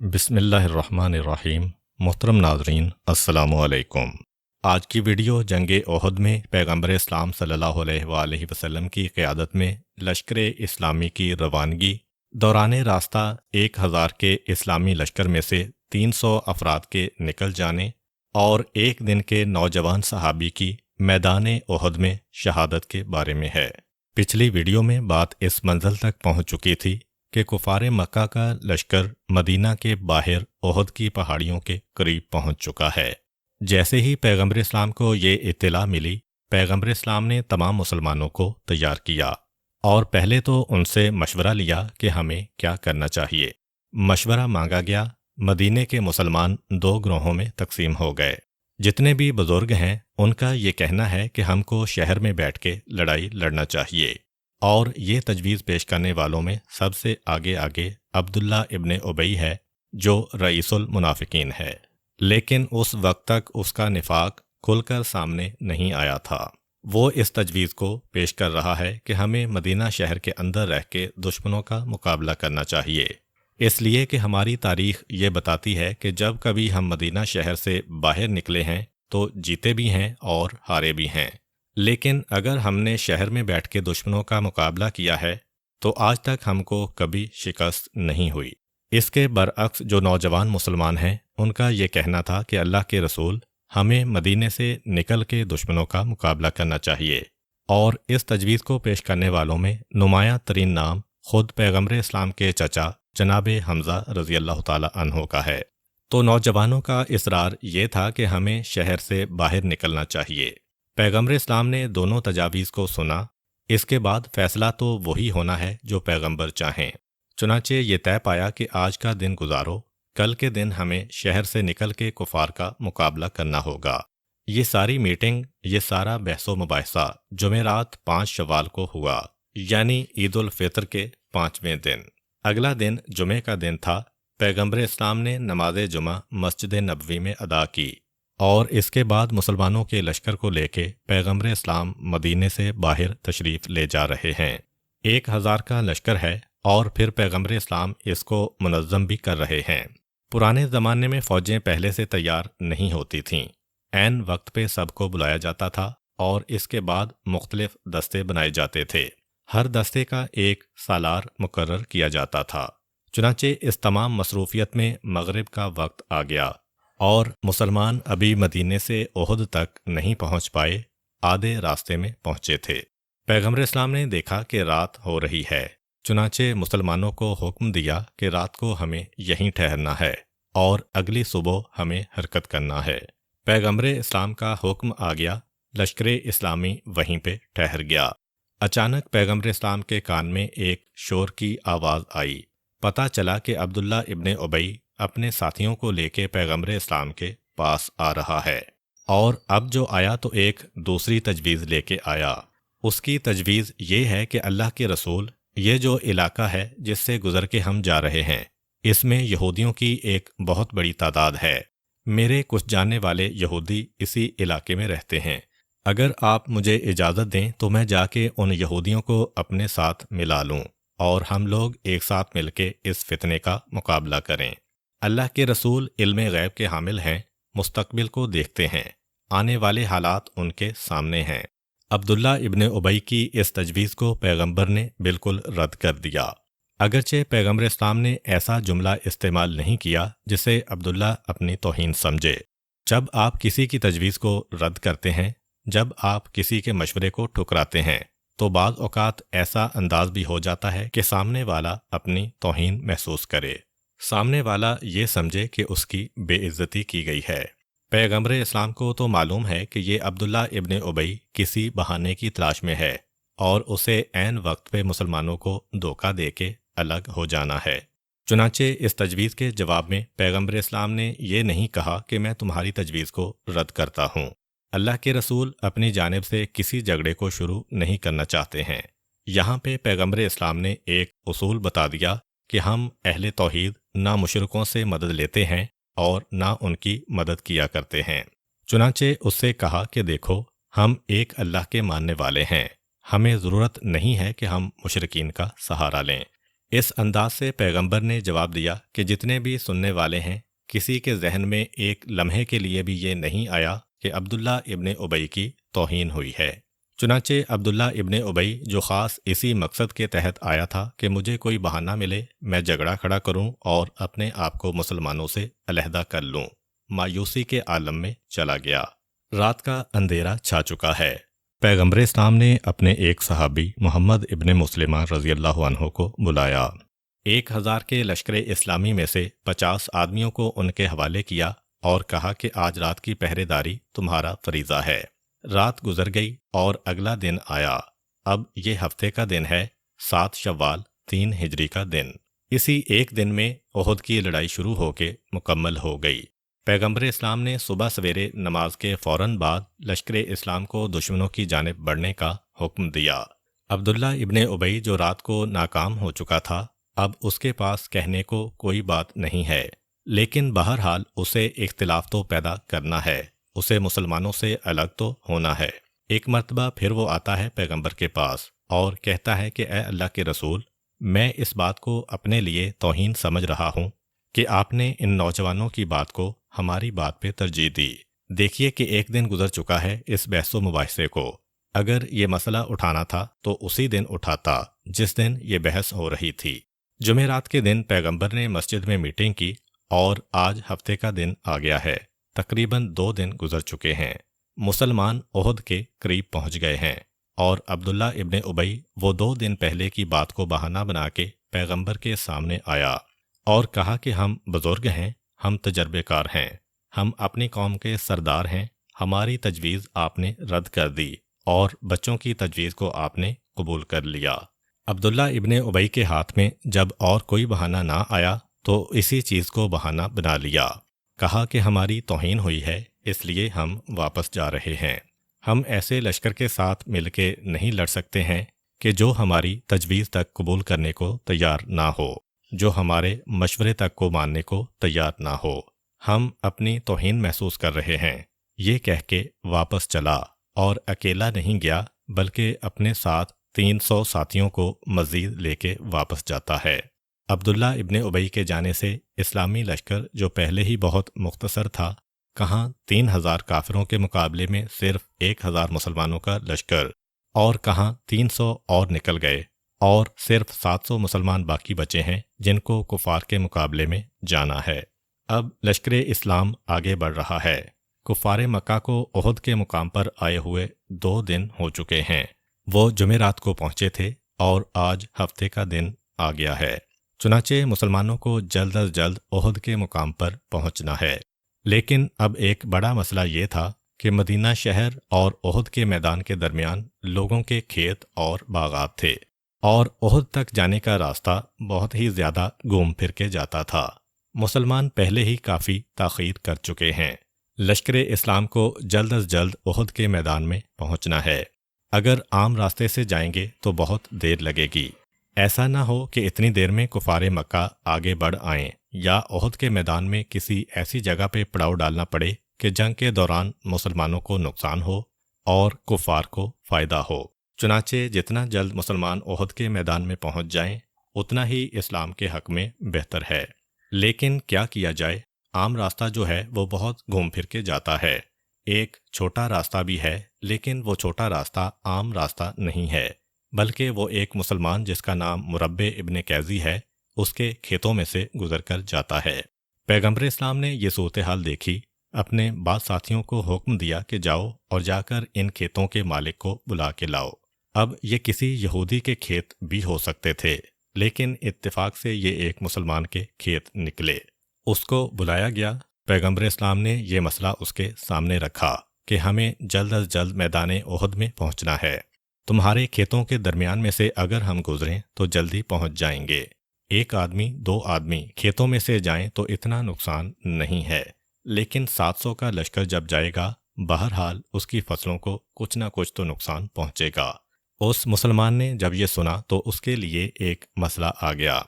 بسم اللہ الرحمن الرحیم۔ محترم ناظرین، السلام علیکم۔ آج کی ویڈیو جنگ احد میں پیغمبر اسلام صلی اللہ علیہ وآلہ وسلم کی قیادت میں لشکر اسلامی کی روانگی دوران راستہ 1000 کے اسلامی لشکر میں سے 300 افراد کے نکل جانے اور ایک دن کے نوجوان صحابی کی میدان احد میں شہادت کے بارے میں ہے۔ پچھلی ویڈیو میں بات اس منزل تک پہنچ چکی تھی کہ کفار مکہ کا لشکر مدینہ کے باہر احد کی پہاڑیوں کے قریب پہنچ چکا ہے۔ جیسے ہی پیغمبر اسلام کو یہ اطلاع ملی، پیغمبر اسلام نے تمام مسلمانوں کو تیار کیا اور پہلے تو ان سے مشورہ لیا کہ ہمیں کیا کرنا چاہیے۔ مشورہ مانگا گیا۔ مدینے کے مسلمان 2 گروہوں میں تقسیم ہو گئے۔ جتنے بھی بزرگ ہیں ان کا یہ کہنا ہے کہ ہم کو شہر میں بیٹھ کے لڑائی لڑنا چاہیے، اور یہ تجویز پیش کرنے والوں میں سب سے آگے عبداللہ ابن ابی ہے جو رئیس المنافقین ہے، لیکن اس وقت تک اس کا نفاق کھل کر سامنے نہیں آیا تھا۔ وہ اس تجویز کو پیش کر رہا ہے کہ ہمیں مدینہ شہر کے اندر رہ کے دشمنوں کا مقابلہ کرنا چاہیے، اس لیے کہ ہماری تاریخ یہ بتاتی ہے کہ جب کبھی ہم مدینہ شہر سے باہر نکلے ہیں تو جیتے بھی ہیں اور ہارے بھی ہیں، لیکن اگر ہم نے شہر میں بیٹھ کے دشمنوں کا مقابلہ کیا ہے تو آج تک ہم کو کبھی شکست نہیں ہوئی۔ اس کے برعکس جو نوجوان مسلمان ہیں ان کا یہ کہنا تھا کہ اللہ کے رسول، ہمیں مدینے سے نکل کے دشمنوں کا مقابلہ کرنا چاہیے، اور اس تجویز کو پیش کرنے والوں میں نمایاں ترین نام خود پیغمبر اسلام کے چچا جناب حمزہ رضی اللہ تعالی عنہ کا ہے۔ تو نوجوانوں کا اصرار یہ تھا کہ ہمیں شہر سے باہر نکلنا چاہیے۔ پیغمبر اسلام نے دونوں تجاویز کو سنا۔ اس کے بعد فیصلہ تو وہی ہونا ہے جو پیغمبر چاہیں۔ چنانچہ یہ طے پایا کہ آج کا دن گزارو، کل کے دن ہمیں شہر سے نکل کے کفار کا مقابلہ کرنا ہوگا۔ یہ ساری میٹنگ، یہ سارا بحث و مباحثہ جمعرات 5 شوال کو ہوا، یعنی عید الفطر کے 5ویں دن۔ اگلا دن جمعہ کا دن تھا۔ پیغمبر اسلام نے نماز جمعہ مسجد نبوی میں ادا کی، اور اس کے بعد مسلمانوں کے لشکر کو لے کے پیغمبر اسلام مدینے سے باہر تشریف لے جا رہے ہیں۔ 1000 کا لشکر ہے، اور پھر پیغمبر اسلام اس کو منظم بھی کر رہے ہیں۔ پرانے زمانے میں فوجیں پہلے سے تیار نہیں ہوتی تھیں، عین وقت پہ سب کو بلایا جاتا تھا، اور اس کے بعد مختلف دستے بنائے جاتے تھے۔ ہر دستے کا ایک سالار مقرر کیا جاتا تھا۔ چنانچہ اس تمام مصروفیت میں مغرب کا وقت آ گیا، اور مسلمان ابھی مدینے سے احد تک نہیں پہنچ پائے، آدھے راستے میں پہنچے تھے۔ پیغمبر اسلام نے دیکھا کہ رات ہو رہی ہے، چنانچہ مسلمانوں کو حکم دیا کہ رات کو ہمیں یہیں ٹھہرنا ہے اور اگلی صبح ہمیں حرکت کرنا ہے۔ پیغمبر اسلام کا حکم آ گیا، لشکر اسلامی وہیں پہ ٹھہر گیا۔ اچانک پیغمبر اسلام کے کان میں ایک شور کی آواز آئی۔ پتہ چلا کہ عبداللہ ابن ابی اپنے ساتھیوں کو لے کے پیغمبر اسلام کے پاس آ رہا ہے، اور اب جو آیا تو ایک دوسری تجویز لے کے آیا۔ اس کی تجویز یہ ہے کہ اللہ کے رسول، یہ جو علاقہ ہے جس سے گزر کے ہم جا رہے ہیں، اس میں یہودیوں کی ایک بہت بڑی تعداد ہے۔ میرے کچھ جاننے والے یہودی اسی علاقے میں رہتے ہیں۔ اگر آپ مجھے اجازت دیں تو میں جا کے ان یہودیوں کو اپنے ساتھ ملا لوں، اور ہم لوگ ایک ساتھ مل کے اس فتنے کا مقابلہ کریں۔ اللہ کے رسول علم غیب کے حامل ہیں، مستقبل کو دیکھتے ہیں، آنے والے حالات ان کے سامنے ہیں۔ عبداللہ ابن ابی کی اس تجویز کو پیغمبر نے بالکل رد کر دیا، اگرچہ پیغمبر اسلام نے ایسا جملہ استعمال نہیں کیا جسے عبداللہ اپنی توہین سمجھے۔ جب آپ کسی کی تجویز کو رد کرتے ہیں، جب آپ کسی کے مشورے کو ٹھکراتے ہیں، تو بعض اوقات ایسا انداز بھی ہو جاتا ہے کہ سامنے والا اپنی توہین محسوس کرے، سامنے والا یہ سمجھے کہ اس کی بے عزتی کی گئی ہے۔ پیغمبر اسلام کو تو معلوم ہے کہ یہ عبداللہ ابن ابی کسی بہانے کی تلاش میں ہے، اور اسے عین وقت پہ مسلمانوں کو دھوکہ دے کے الگ ہو جانا ہے۔ چنانچہ اس تجویز کے جواب میں پیغمبر اسلام نے یہ نہیں کہا کہ میں تمہاری تجویز کو رد کرتا ہوں۔ اللہ کے رسول اپنی جانب سے کسی جھگڑے کو شروع نہیں کرنا چاہتے ہیں۔ یہاں پہ پیغمبر اسلام نے ایک اصول بتا دیا کہ ہم اہل توحید نہ مشرکوں سے مدد لیتے ہیں اور نہ ان کی مدد کیا کرتے ہیں۔ چنانچہ اس سے کہا کہ دیکھو، ہم ایک اللہ کے ماننے والے ہیں، ہمیں ضرورت نہیں ہے کہ ہم مشرکین کا سہارا لیں۔ اس انداز سے پیغمبر نے جواب دیا کہ جتنے بھی سننے والے ہیں، کسی کے ذہن میں ایک لمحے کے لیے بھی یہ نہیں آیا کہ عبداللہ ابن ابی کی توہین ہوئی ہے۔ چنانچہ عبداللہ ابن ابی، جو خاص اسی مقصد کے تحت آیا تھا کہ مجھے کوئی بہانہ ملے، میں جھگڑا کھڑا کروں اور اپنے آپ کو مسلمانوں سے علیحدہ کر لوں، مایوسی کے عالم میں چلا گیا۔ رات کا اندھیرا چھا چکا ہے۔ پیغمبر اسلام نے اپنے ایک صحابی محمد ابن مسلمہ رضی اللہ عنہ کو بلایا۔ 1000 کے لشکر اسلامی میں سے 50 آدمیوں کو ان کے حوالے کیا اور کہا کہ آج رات کی پہرے داری تمہارا فریضہ ہے۔ رات گزر گئی اور اگلا دن آیا۔ اب یہ ہفتے کا دن ہے، 7 شوال 3 ہجری کا دن۔ اسی ایک دن میں احد کی لڑائی شروع ہو کے مکمل ہو گئی۔ پیغمبر اسلام نے صبح سویرے نماز کے فوراً بعد لشکر اسلام کو دشمنوں کی جانب بڑھنے کا حکم دیا۔ عبداللہ ابن ابی، جو رات کو ناکام ہو چکا تھا، اب اس کے پاس کہنے کو کوئی بات نہیں ہے، لیکن بہرحال اسے اختلاف تو پیدا کرنا ہے، اسے مسلمانوں سے الگ تو ہونا ہے۔ ایک مرتبہ پھر وہ آتا ہے پیغمبر کے پاس اور کہتا ہے کہ اے اللہ کے رسول، میں اس بات کو اپنے لیے توہین سمجھ رہا ہوں کہ آپ نے ان نوجوانوں کی بات کو ہماری بات پہ ترجیح دی۔ دیکھیے کہ ایک دن گزر چکا ہے اس بحث و مباحثے کو۔ اگر یہ مسئلہ اٹھانا تھا تو اسی دن اٹھاتا جس دن یہ بحث ہو رہی تھی۔ جمعرات کے دن پیغمبر نے مسجد میں میٹنگ کی اور آج ہفتے کا دن آ گیا ہے۔ تقریباً 2 دن گزر چکے ہیں۔ مسلمان احد کے قریب پہنچ گئے ہیں اور عبداللہ ابن ابی وہ 2 دن پہلے کی بات کو بہانہ بنا کے پیغمبر کے سامنے آیا اور کہا کہ ہم بزرگ ہیں، ہم تجربے کار ہیں، ہم اپنی قوم کے سردار ہیں، ہماری تجویز آپ نے رد کر دی اور بچوں کی تجویز کو آپ نے قبول کر لیا۔ عبداللہ ابن ابی کے ہاتھ میں جب اور کوئی بہانہ نہ آیا تو اسی چیز کو بہانہ بنا لیا۔ کہا کہ ہماری توہین ہوئی ہے، اس لیے ہم واپس جا رہے ہیں۔ ہم ایسے لشکر کے ساتھ مل کے نہیں لڑ سکتے ہیں کہ جو ہماری تجویز تک قبول کرنے کو تیار نہ ہو، جو ہمارے مشورے تک کو ماننے کو تیار نہ ہو۔ ہم اپنی توہین محسوس کر رہے ہیں۔ یہ کہہ کے واپس چلا اور اکیلا نہیں گیا بلکہ اپنے ساتھ 300 ساتھیوں کو مزید لے کے واپس جاتا ہے۔ عبداللہ ابن ابی کے جانے سے اسلامی لشکر، جو پہلے ہی بہت مختصر تھا، کہاں 3000 کافروں کے مقابلے میں صرف 1000 مسلمانوں کا لشکر، اور کہاں 300 اور نکل گئے اور صرف 700 مسلمان باقی بچے ہیں جن کو کفار کے مقابلے میں جانا ہے۔ اب لشکر اسلام آگے بڑھ رہا ہے۔ کفار مکہ کو احد کے مقام پر آئے ہوئے 2 دن ہو چکے ہیں۔ وہ جمعرات کو پہنچے تھے اور آج ہفتے کا دن آ گیا ہے۔ چنانچہ مسلمانوں کو جلد از جلد احد کے مقام پر پہنچنا ہے۔ لیکن اب ایک بڑا مسئلہ یہ تھا کہ مدینہ شہر اور احد کے میدان کے درمیان لوگوں کے کھیت اور باغات تھے اور احد تک جانے کا راستہ بہت ہی زیادہ گھوم پھر کے جاتا تھا۔ مسلمان پہلے ہی کافی تاخیر کر چکے ہیں۔ لشکر اسلام کو جلد از جلد احد کے میدان میں پہنچنا ہے۔ اگر عام راستے سے جائیں گے تو بہت دیر لگے گی۔ ایسا نہ ہو کہ اتنی دیر میں کفار مکہ آگے بڑھ آئیں یا احد کے میدان میں کسی ایسی جگہ پہ پڑاؤ ڈالنا پڑے کہ جنگ کے دوران مسلمانوں کو نقصان ہو اور کفار کو فائدہ ہو۔ چنانچہ جتنا جلد مسلمان احد کے میدان میں پہنچ جائیں اتنا ہی اسلام کے حق میں بہتر ہے۔ لیکن کیا کیا جائے؟ عام راستہ جو ہے وہ بہت گھوم پھر کے جاتا ہے۔ ایک چھوٹا راستہ بھی ہے لیکن وہ چھوٹا راستہ عام راستہ نہیں ہے، بلکہ وہ ایک مسلمان جس کا نام مربع ابن کیزی ہے، اس کے کھیتوں میں سے گزر کر جاتا ہے۔ پیغمبر اسلام نے یہ صورتحال دیکھی، اپنے بعض ساتھیوں کو حکم دیا کہ جاؤ اور جا کر ان کھیتوں کے مالک کو بلا کے لاؤ۔ اب یہ کسی یہودی کے کھیت بھی ہو سکتے تھے، لیکن اتفاق سے یہ ایک مسلمان کے کھیت نکلے۔ اس کو بلایا گیا۔ پیغمبر اسلام نے یہ مسئلہ اس کے سامنے رکھا کہ ہمیں جلد از جلد میدان احد میں پہنچنا ہے۔ تمہارے کھیتوں کے درمیان میں سے اگر ہم گزریں تو جلدی پہنچ جائیں گے۔ 1 آدمی 2 آدمی کھیتوں میں سے جائیں تو اتنا نقصان نہیں ہے، لیکن 700 کا لشکر جب جائے گا بہرحال اس کی فصلوں کو کچھ نہ کچھ تو نقصان پہنچے گا۔ اس مسلمان نے جب یہ سنا تو اس کے لیے ایک مسئلہ آ گیا۔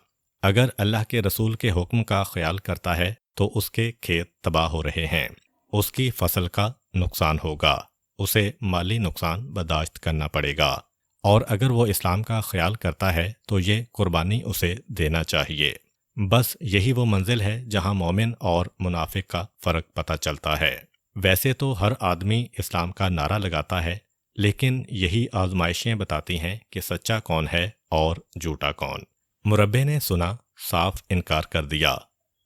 اگر اللہ کے رسول کے حکم کا خیال کرتا ہے تو اس کے کھیت تباہ ہو رہے ہیں، اس کی فصل کا نقصان ہوگا، اسے مالی نقصان برداشت کرنا پڑے گا، اور اگر وہ اسلام کا خیال کرتا ہے تو یہ قربانی اسے دینا چاہیے۔ بس یہی وہ منزل ہے جہاں مومن اور منافق کا فرق پتہ چلتا ہے۔ ویسے تو ہر آدمی اسلام کا نعرہ لگاتا ہے، لیکن یہی آزمائشیں بتاتی ہیں کہ سچا کون ہے اور جھوٹا کون۔ مربے نے سنا، صاف انکار کر دیا۔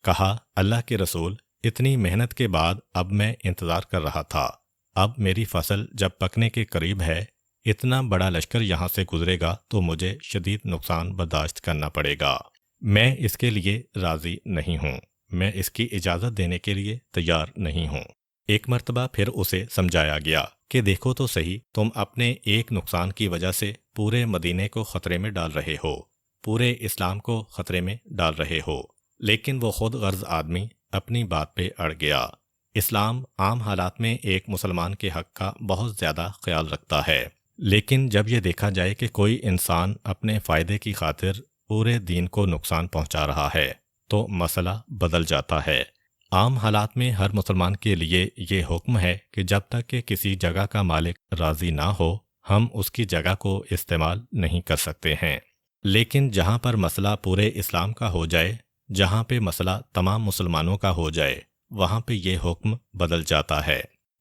کہا، اللہ کے رسول، اتنی محنت کے بعد اب میں انتظار کر رہا تھا، اب میری فصل جب پکنے کے قریب ہے، اتنا بڑا لشکر یہاں سے گزرے گا تو مجھے شدید نقصان برداشت کرنا پڑے گا۔ میں اس کے لیے راضی نہیں ہوں، میں اس کی اجازت دینے کے لیے تیار نہیں ہوں۔ ایک مرتبہ پھر اسے سمجھایا گیا کہ دیکھو تو صحیح، تم اپنے ایک نقصان کی وجہ سے پورے مدینے کو خطرے میں ڈال رہے ہو، پورے اسلام کو خطرے میں ڈال رہے ہو۔ لیکن وہ خود غرض آدمی اپنی بات پہ اڑ گیا۔ اسلام عام حالات میں ایک مسلمان کے حق کا بہت زیادہ خیال رکھتا ہے، لیکن جب یہ دیکھا جائے کہ کوئی انسان اپنے فائدے کی خاطر پورے دین کو نقصان پہنچا رہا ہے تو مسئلہ بدل جاتا ہے۔ عام حالات میں ہر مسلمان کے لیے یہ حکم ہے کہ جب تک کہ کسی جگہ کا مالک راضی نہ ہو، ہم اس کی جگہ کو استعمال نہیں کر سکتے ہیں۔ لیکن جہاں پر مسئلہ پورے اسلام کا ہو جائے، جہاں پہ مسئلہ تمام مسلمانوں کا ہو جائے، وہاں پہ یہ حکم بدل جاتا ہے۔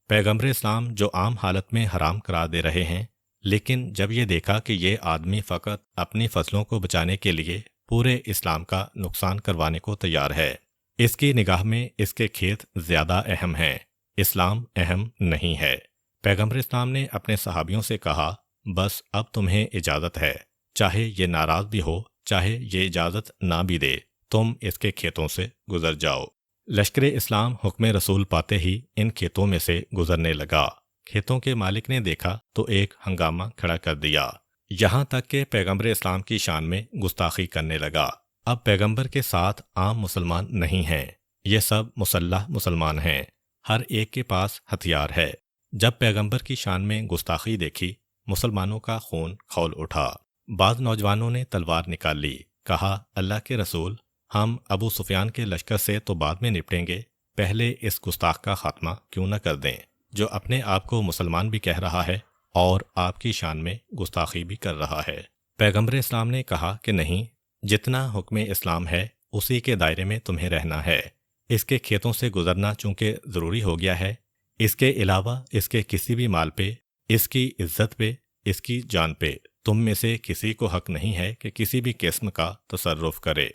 پیغمبر اسلام جو عام حالت میں حرام قرار دے رہے ہیں، لیکن جب یہ دیکھا کہ یہ آدمی فقط اپنی فصلوں کو بچانے کے لیے پورے اسلام کا نقصان کروانے کو تیار ہے، اس کی نگاہ میں اس کے کھیت زیادہ اہم ہیں، اسلام اہم نہیں ہے۔ پیغمبر اسلام نے اپنے صحابیوں سے کہا، بس اب تمہیں اجازت ہے، چاہے یہ ناراض بھی ہو، چاہے یہ اجازت نہ بھی دے، تم اس کے کھیتوں سے گزر جاؤ۔ لشکر اسلام حکم رسول پاتے ہی ان کھیتوں میں سے گزرنے لگا۔ کھیتوں کے مالک نے دیکھا تو ایک ہنگامہ کھڑا کر دیا، یہاں تک کہ پیغمبر اسلام کی شان میں گستاخی کرنے لگا۔ اب پیغمبر کے ساتھ عام مسلمان نہیں ہیں، یہ سب مسلح مسلمان ہیں، ہر ایک کے پاس ہتھیار ہے۔ جب پیغمبر کی شان میں گستاخی دیکھی، مسلمانوں کا خون کھول اٹھا۔ بعض نوجوانوں نے تلوار نکال لی، کہا، اللہ کے رسول، ہم ابو سفیان کے لشکر سے تو بعد میں نپٹیں گے، پہلے اس گستاخ کا خاتمہ کیوں نہ کر دیں، جو اپنے آپ کو مسلمان بھی کہہ رہا ہے اور آپ کی شان میں گستاخی بھی کر رہا ہے۔ پیغمبر اسلام نے کہا کہ نہیں، جتنا حکم اسلام ہے اسی کے دائرے میں تمہیں رہنا ہے۔ اس کے کھیتوں سے گزرنا چونکہ ضروری ہو گیا ہے، اس کے علاوہ اس کے کسی بھی مال پہ، اس کی عزت پہ، اس کی جان پہ تم میں سے کسی کو حق نہیں ہے کہ کسی بھی قسم کا تصرف کرے۔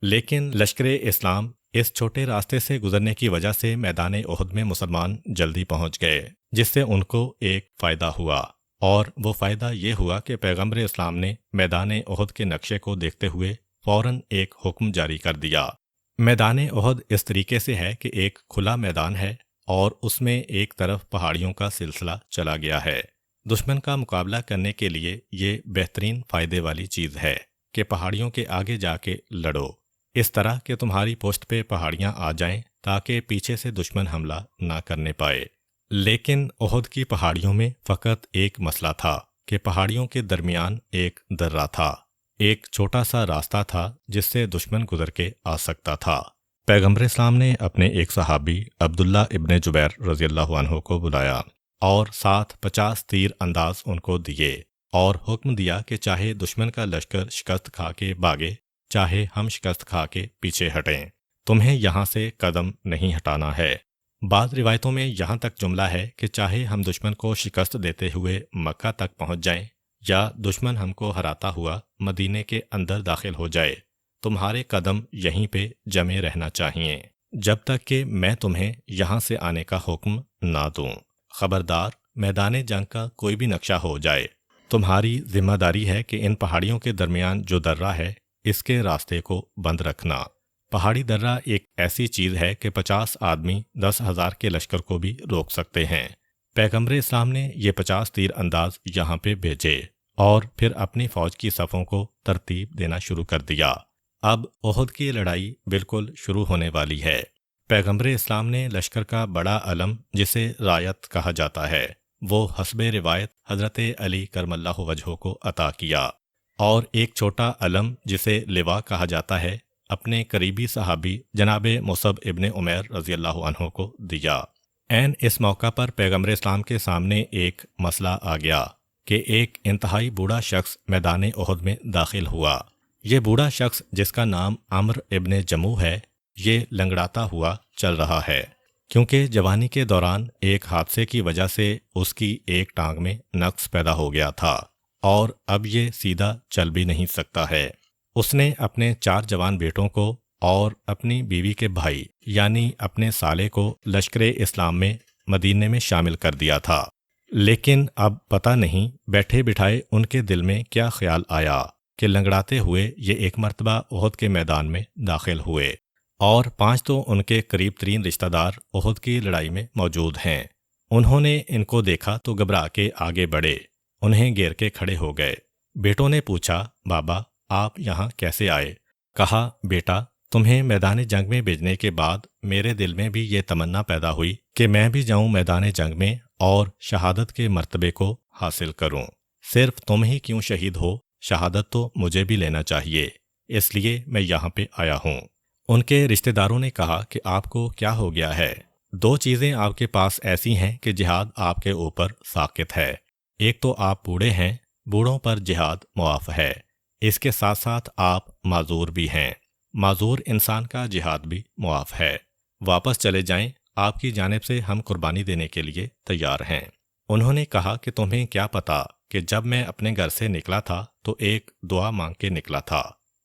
لیکن لشکر اسلام اس چھوٹے راستے سے گزرنے کی وجہ سے میدان احد میں مسلمان جلدی پہنچ گئے، جس سے ان کو ایک فائدہ ہوا، اور وہ فائدہ یہ ہوا کہ پیغمبر اسلام نے میدان احد کے نقشے کو دیکھتے ہوئے فوراً ایک حکم جاری کر دیا۔ میدان احد اس طریقے سے ہے کہ ایک کھلا میدان ہے اور اس میں ایک طرف پہاڑیوں کا سلسلہ چلا گیا ہے۔ دشمن کا مقابلہ کرنے کے لیے یہ بہترین فائدے والی چیز ہے کہ پہاڑیوں کے آگے جا کے لڑو، اس طرح کہ تمہاری پشت پہ پہاڑیاں آ جائیں تاکہ پیچھے سے دشمن حملہ نہ کرنے پائے۔ لیکن احد کی پہاڑیوں میں فقط ایک مسئلہ تھا کہ پہاڑیوں کے درمیان ایک درہ تھا، ایک چھوٹا سا راستہ تھا جس سے دشمن گزر کے آ سکتا تھا۔ پیغمبر اسلام نے اپنے ایک صحابی عبداللہ ابن جبیر رضی اللہ عنہ کو بلایا اور ساتھ 50 تیر انداز ان کو دیے اور حکم دیا کہ چاہے دشمن کا لشکر شکست کھا کے بھاگے، چاہے ہم شکست کھا کے پیچھے ہٹیں، تمہیں یہاں سے قدم نہیں ہٹانا ہے۔ بعض روایتوں میں یہاں تک جملہ ہے کہ چاہے ہم دشمن کو شکست دیتے ہوئے مکہ تک پہنچ جائیں یا دشمن ہم کو ہراتا ہوا مدینے کے اندر داخل ہو جائے، تمہارے قدم یہیں پہ جمے رہنا چاہیے جب تک کہ میں تمہیں یہاں سے آنے کا حکم نہ دوں۔ خبردار، میدان جنگ کا کوئی بھی نقشہ ہو جائے، تمہاری ذمہ داری ہے کہ ان پہاڑیوں کے درمیان جو درہ ہے اس کے راستے کو بند رکھنا۔ پہاڑی درہ ایک ایسی چیز ہے کہ 50 آدمی 10,000 کے لشکر کو بھی روک سکتے ہیں۔ پیغمبر اسلام نے یہ 50 تیر انداز یہاں پہ بھیجے اور پھر اپنی فوج کی صفوں کو ترتیب دینا شروع کر دیا۔ اب احد کی لڑائی بالکل شروع ہونے والی ہے۔ پیغمبر اسلام نے لشکر کا بڑا علم جسے رایت کہا جاتا ہے، وہ حسب روایت حضرت علی کرم اللہ وجہہ کو عطا کیا، اور ایک چھوٹا علم جسے لواء کہا جاتا ہے اپنے قریبی صحابی جناب مصعب ابن عمیر رضی اللہ عنہ کو دیا۔ عین اس موقع پر پیغمبر اسلام کے سامنے ایک مسئلہ آ گیا کہ ایک انتہائی بوڑھا شخص میدان احد میں داخل ہوا۔ یہ بوڑھا شخص جس کا نام عمرو ابن جموح ہے، یہ لنگڑاتا ہوا چل رہا ہے، کیونکہ جوانی کے دوران ایک حادثے کی وجہ سے اس کی ایک ٹانگ میں نقص پیدا ہو گیا تھا اور اب یہ سیدھا چل بھی نہیں سکتا ہے۔ اس نے اپنے 4 جوان بیٹوں کو اور اپنی بیوی کے بھائی یعنی اپنے سالے کو لشکر اسلام میں مدینے میں شامل کر دیا تھا، لیکن اب پتہ نہیں بیٹھے بٹھائے ان کے دل میں کیا خیال آیا کہ لنگڑاتے ہوئے یہ ایک مرتبہ احد کے میدان میں داخل ہوئے، اور 5 تو ان کے قریب ترین رشتہ دار احد کی لڑائی میں موجود ہیں۔ انہوں نے ان کو دیکھا تو گھبرا کے آگے بڑھے، انہیں گھیر کے کھڑے ہو گئے۔ بیٹوں نے پوچھا، بابا آپ یہاں کیسے آئے؟ کہا، بیٹا تمہیں میدان جنگ میں بھیجنے کے بعد میرے دل میں بھی یہ تمنا پیدا ہوئی کہ میں بھی جاؤں میدان جنگ میں اور شہادت کے مرتبے کو حاصل کروں۔ صرف تم ہی کیوں شہید ہو، شہادت تو مجھے بھی لینا چاہیے، اس لیے میں یہاں پہ آیا ہوں۔ ان کے رشتہ داروں نے کہا کہ آپ کو کیا ہو گیا ہے؟ 2 چیزیں آپ کے پاس ایسی ہیں کہ جہاد آپ کے اوپر ساقط ہے۔ ایک تو آپ بوڑھے ہیں، بوڑھوں پر جہاد معاف ہے، اس کے ساتھ ساتھ آپ معذور بھی ہیں، معذور انسان کا جہاد بھی معاف ہے۔ واپس چلے جائیں، آپ کی جانب سے ہم قربانی دینے کے لیے تیار ہیں۔ انہوں نے کہا کہ تمہیں کیا پتا کہ جب میں اپنے گھر سے نکلا تھا تو ایک دعا مانگ کے نکلا تھا،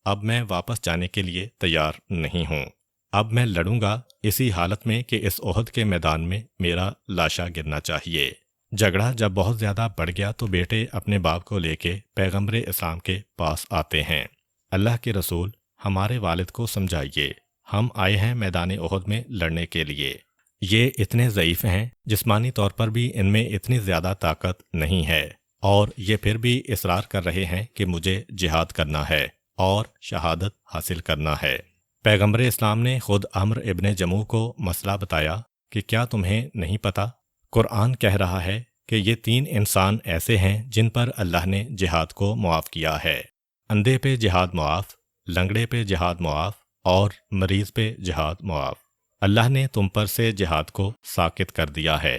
اب میں واپس جانے کے لیے تیار نہیں ہوں۔ اب میں لڑوں گا اسی حالت میں کہ اس احد کے میدان میں میرا لاشا گرنا چاہیے۔ جھگڑا جب بہت زیادہ بڑھ گیا تو بیٹے اپنے باپ کو لے کے پیغمبر اسلام کے پاس آتے ہیں۔ اللہ کے رسول، ہمارے والد کو سمجھائیے، ہم آئے ہیں میدان احد میں لڑنے کے لیے۔ یہ اتنے ضعیف ہیں، جسمانی طور پر بھی ان میں اتنی زیادہ طاقت نہیں ہے، اور یہ پھر بھی اصرار کر رہے ہیں کہ مجھے جہاد کرنا ہے اور شہادت حاصل کرنا ہے۔ پیغمبر اسلام نے خود عمرو ابن جموح کو مسئلہ بتایا کہ کیا تمہیں نہیں پتا؟ قرآن کہہ رہا ہے کہ یہ 3 انسان ایسے ہیں جن پر اللہ نے جہاد کو معاف کیا ہے۔ اندھے پہ جہاد معاف، لنگڑے پہ جہاد معاف، اور مریض پہ جہاد معاف۔ اللہ نے تم پر سے جہاد کو ساقط کر دیا ہے۔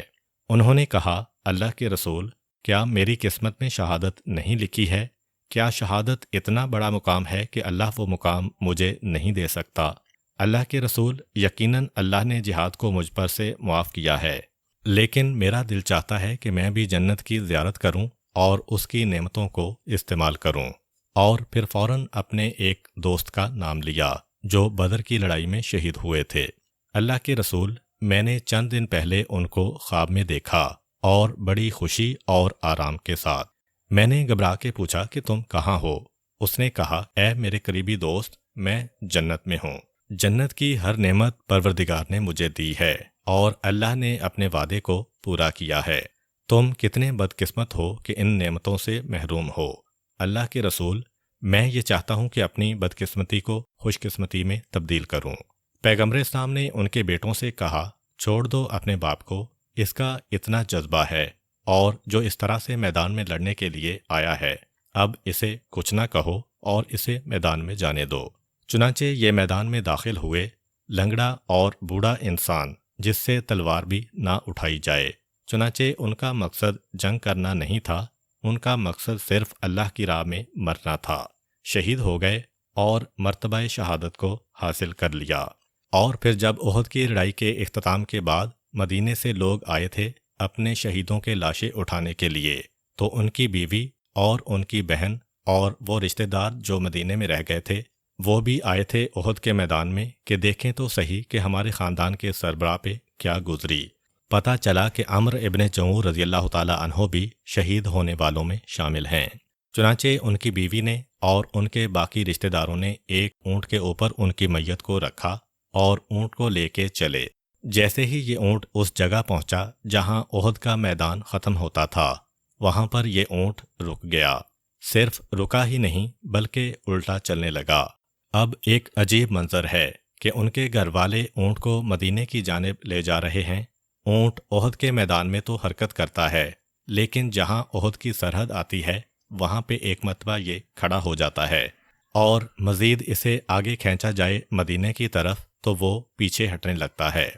انہوں نے کہا، اللہ کے رسول، کیا میری قسمت میں شہادت نہیں لکھی ہے؟ کیا شہادت اتنا بڑا مقام ہے کہ اللہ وہ مقام مجھے نہیں دے سکتا؟ اللہ کے رسول، یقیناً اللہ نے جہاد کو مجھ پر سے معاف کیا ہے، لیکن میرا دل چاہتا ہے کہ میں بھی جنت کی زیارت کروں اور اس کی نعمتوں کو استعمال کروں۔ اور پھر فوراً اپنے ایک دوست کا نام لیا جو بدر کی لڑائی میں شہید ہوئے تھے۔ اللہ کے رسول، میں نے چند دن پہلے ان کو خواب میں دیکھا اور بڑی خوشی اور آرام کے ساتھ۔ میں نے گھبرا کے پوچھا کہ تم کہاں ہو؟ اس نے کہا، اے میرے قریبی دوست، میں جنت میں ہوں۔ جنت کی ہر نعمت پروردگار نے مجھے دی ہے اور اللہ نے اپنے وعدے کو پورا کیا ہے۔ تم کتنے بدقسمت ہو کہ ان نعمتوں سے محروم ہو۔ اللہ کے رسول، میں یہ چاہتا ہوں کہ اپنی بدقسمتی کو خوش قسمتی میں تبدیل کروں۔ پیغمبر اسلام نے ان کے بیٹوں سے کہا، چھوڑ دو اپنے باپ کو، اس کا اتنا جذبہ ہے اور جو اس طرح سے میدان میں لڑنے کے لیے آیا ہے، اب اسے کچھ نہ کہو اور اسے میدان میں جانے دو۔ چنانچہ یہ میدان میں داخل ہوئے، لنگڑا اور بوڑھا انسان جس سے تلوار بھی نہ اٹھائی جائے۔ چنانچہ ان کا مقصد جنگ کرنا نہیں تھا، ان کا مقصد صرف اللہ کی راہ میں مرنا تھا۔ شہید ہو گئے اور مرتبہ شہادت کو حاصل کر لیا۔ اور پھر جب احد کی لڑائی کے اختتام کے بعد مدینے سے لوگ آئے تھے اپنے شہیدوں کے لاشیں اٹھانے کے لیے، تو ان کی بیوی اور ان کی بہن اور وہ رشتہ دار جو مدینے میں رہ گئے تھے، وہ بھی آئے تھے احد کے میدان میں کہ دیکھیں تو صحیح کہ ہمارے خاندان کے سربراہ پہ کیا گزری۔ پتہ چلا کہ عمرو ابن جموح رضی اللہ تعالیٰ عنہ بھی شہید ہونے والوں میں شامل ہیں۔ چنانچہ ان کی بیوی نے اور ان کے باقی رشتہ داروں نے ایک اونٹ کے اوپر ان کی میت کو رکھا اور اونٹ کو لے کے چلے۔ جیسے ہی یہ اونٹ اس جگہ پہنچا جہاں احد کا میدان ختم ہوتا تھا، وہاں پر یہ اونٹ رک گیا۔ صرف رکا ہی نہیں بلکہ الٹا چلنے لگا۔ اب ایک عجیب منظر ہے کہ ان کے گھر والے اونٹ کو مدینے کی جانب لے جا رہے ہیں۔ اونٹ احد کے میدان میں تو حرکت کرتا ہے، لیکن جہاں احد کی سرحد آتی ہے وہاں پہ ایک مرتبہ یہ کھڑا ہو جاتا ہے، اور مزید اسے آگے کھینچا جائے مدینے کی طرف تو وہ پیچھے ہٹنے لگتا ہے۔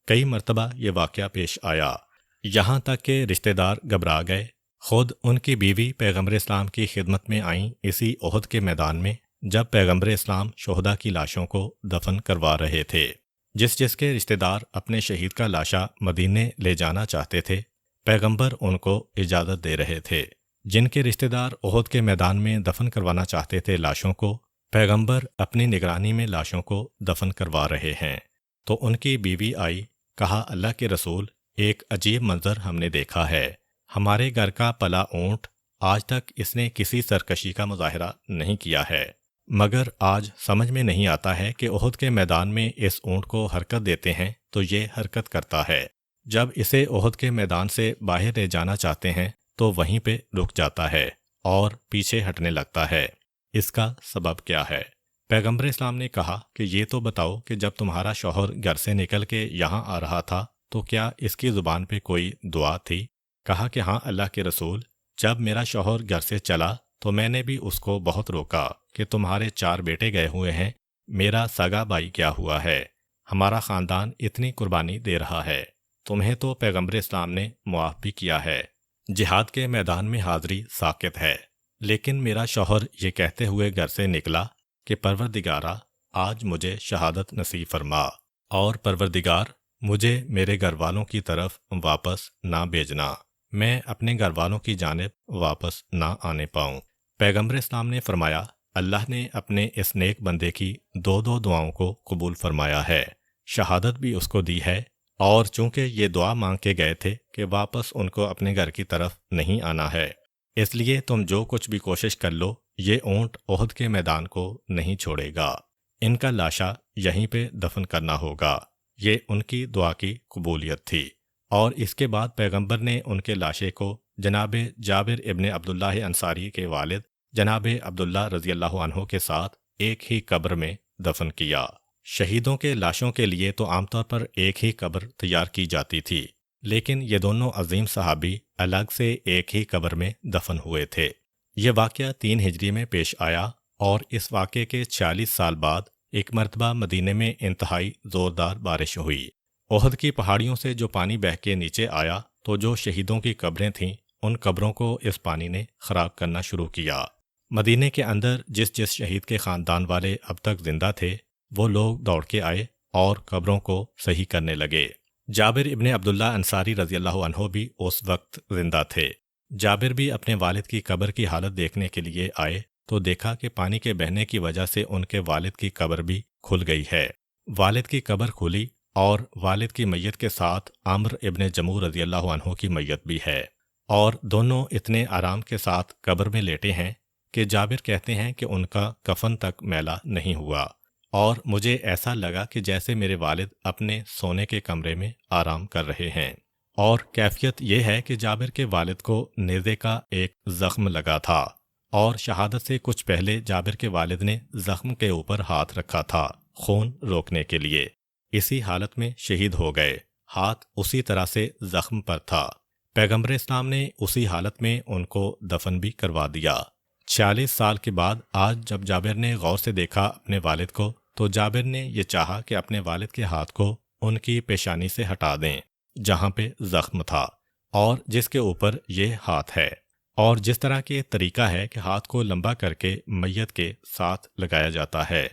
کئی مرتبہ یہ واقعہ پیش آیا، یہاں تک کہ رشتہ دار گھبرا گئے، خود ان کی بیوی پیغمبر اسلام کی خدمت میں آئیں اسی احد کے میدان میں، جب پیغمبر اسلام شہداء کی لاشوں کو دفن کروا رہے تھے۔ جس کے رشتہ دار اپنے شہید کا لاشا مدینے لے جانا چاہتے تھے، پیغمبر ان کو اجازت دے رہے تھے۔ جن کے رشتہ دار احد کے میدان میں دفن کروانا چاہتے تھے لاشوں کو، پیغمبر اپنی نگرانی میں لاشوں کو دفن کروا رہے ہیں۔ تو ان کی بیوی آئی، کہا اللہ کے رسول، ایک عجیب منظر ہم نے دیکھا ہے۔ ہمارے گھر کا پلا اونٹ آج تک اس نے کسی سرکشی کا مظاہرہ نہیں کیا ہے، مگر آج سمجھ میں نہیں آتا ہے کہ احد کے میدان میں اس اونٹ کو حرکت دیتے ہیں تو یہ حرکت کرتا ہے، جب اسے احد کے میدان سے باہر لے جانا چاہتے ہیں تو وہیں پہ رک جاتا ہے اور پیچھے ہٹنے لگتا ہے۔ اس کا سبب کیا ہے؟ پیغمبر اسلام نے کہا کہ یہ تو بتاؤ کہ جب تمہارا شوہر گھر سے نکل کے یہاں آ رہا تھا تو کیا اس کی زبان پہ کوئی دعا تھی؟ کہا کہ ہاں اللہ کے رسول، جب میرا شوہر گھر سے چلا تو میں نے بھی اس کو بہت روکا کہ تمہارے 4 بیٹے گئے ہوئے ہیں، میرا سگا بھائی کیا ہوا ہے؟ ہمارا خاندان اتنی قربانی دے رہا ہے، تمہیں تو پیغمبر اسلام نے معاف بھی کیا ہے، جہاد کے میدان میں حاضری ساقط ہے، لیکن میرا شوہر یہ کہتے ہوئے گھر سے نکلا کہ پروردگارا آج مجھے شہادت نصیب فرما، اور پروردگار مجھے میرے گھر والوں کی طرف واپس نہ بھیجنا، میں اپنے گھر والوں کی جانب واپس نہ آنے پاؤں۔ پیغمبر اسلام نے فرمایا اللہ نے اپنے اس نیک بندے کی 2 دعاؤں کو قبول فرمایا ہے، شہادت بھی اس کو دی ہے، اور چونکہ یہ دعا مانگ کے گئے تھے کہ واپس ان کو اپنے گھر کی طرف نہیں آنا ہے، اس لیے تم جو کچھ بھی کوشش کر لو یہ اونٹ احد کے میدان کو نہیں چھوڑے گا، ان کا لاشا یہیں پہ دفن کرنا ہوگا۔ یہ ان کی دعا کی قبولیت تھی، اور اس کے بعد پیغمبر نے ان کے لاشے کو جناب جابر ابن عبداللہ انصاری کے والد جناب عبداللہ رضی اللہ عنہ کے ساتھ ایک ہی قبر میں دفن کیا۔ شہیدوں کے لاشوں کے لیے تو عام طور پر ایک ہی قبر تیار کی جاتی تھی، لیکن یہ دونوں عظیم صحابی الگ سے ایک ہی قبر میں دفن ہوئے تھے۔ یہ واقعہ 3 ہجری میں پیش آیا، اور اس واقعے کے 46 سال بعد ایک مرتبہ مدینے میں انتہائی زوردار بارش ہوئی۔ احد کی پہاڑیوں سے جو پانی بہہ کے نیچے آیا تو جو شہیدوں کی قبریں تھیں ان قبروں کو اس پانی نے خراب کرنا شروع کیا۔ مدینے کے اندر جس شہید کے خاندان والے اب تک زندہ تھے وہ لوگ دوڑ کے آئے اور قبروں کو صحیح کرنے لگے۔ جابر ابن عبداللہ انصاری رضی اللہ عنہ بھی اس وقت زندہ تھے۔ جابر بھی اپنے والد کی قبر کی حالت دیکھنے کے لیے آئے تو دیکھا کہ پانی کے بہنے کی وجہ سے ان کے والد کی قبر بھی کھل گئی ہے۔ والد کی قبر کھلی اور والد کی میت کے ساتھ عمر ابن جموع رضی اللہ عنہ کی میت بھی ہے، اور دونوں اتنے آرام کے ساتھ قبر میں لیٹے ہیں کہ جابر کہتے ہیں کہ ان کا کفن تک میلا نہیں ہوا، اور مجھے ایسا لگا کہ جیسے میرے والد اپنے سونے کے کمرے میں آرام کر رہے ہیں۔ اور کیفیت یہ ہے کہ جابر کے والد کو نیزے کا ایک زخم لگا تھا، اور شہادت سے کچھ پہلے جابر کے والد نے زخم کے اوپر ہاتھ رکھا تھا خون روکنے کے لیے، اسی حالت میں شہید ہو گئے، ہاتھ اسی طرح سے زخم پر تھا۔ پیغمبر اسلام نے اسی حالت میں ان کو دفن بھی کروا دیا۔ 46 سال کے بعد آج جب جابر نے غور سے دیکھا اپنے والد کو تو جابر نے یہ چاہا کہ اپنے والد کے ہاتھ کو ان کی پیشانی سے ہٹا دیں جہاں پہ زخم تھا اور جس کے اوپر یہ ہاتھ ہے، اور جس طرح کے طریقہ ہے کہ ہاتھ کو لمبا کر کے میت کے ساتھ لگایا جاتا ہے۔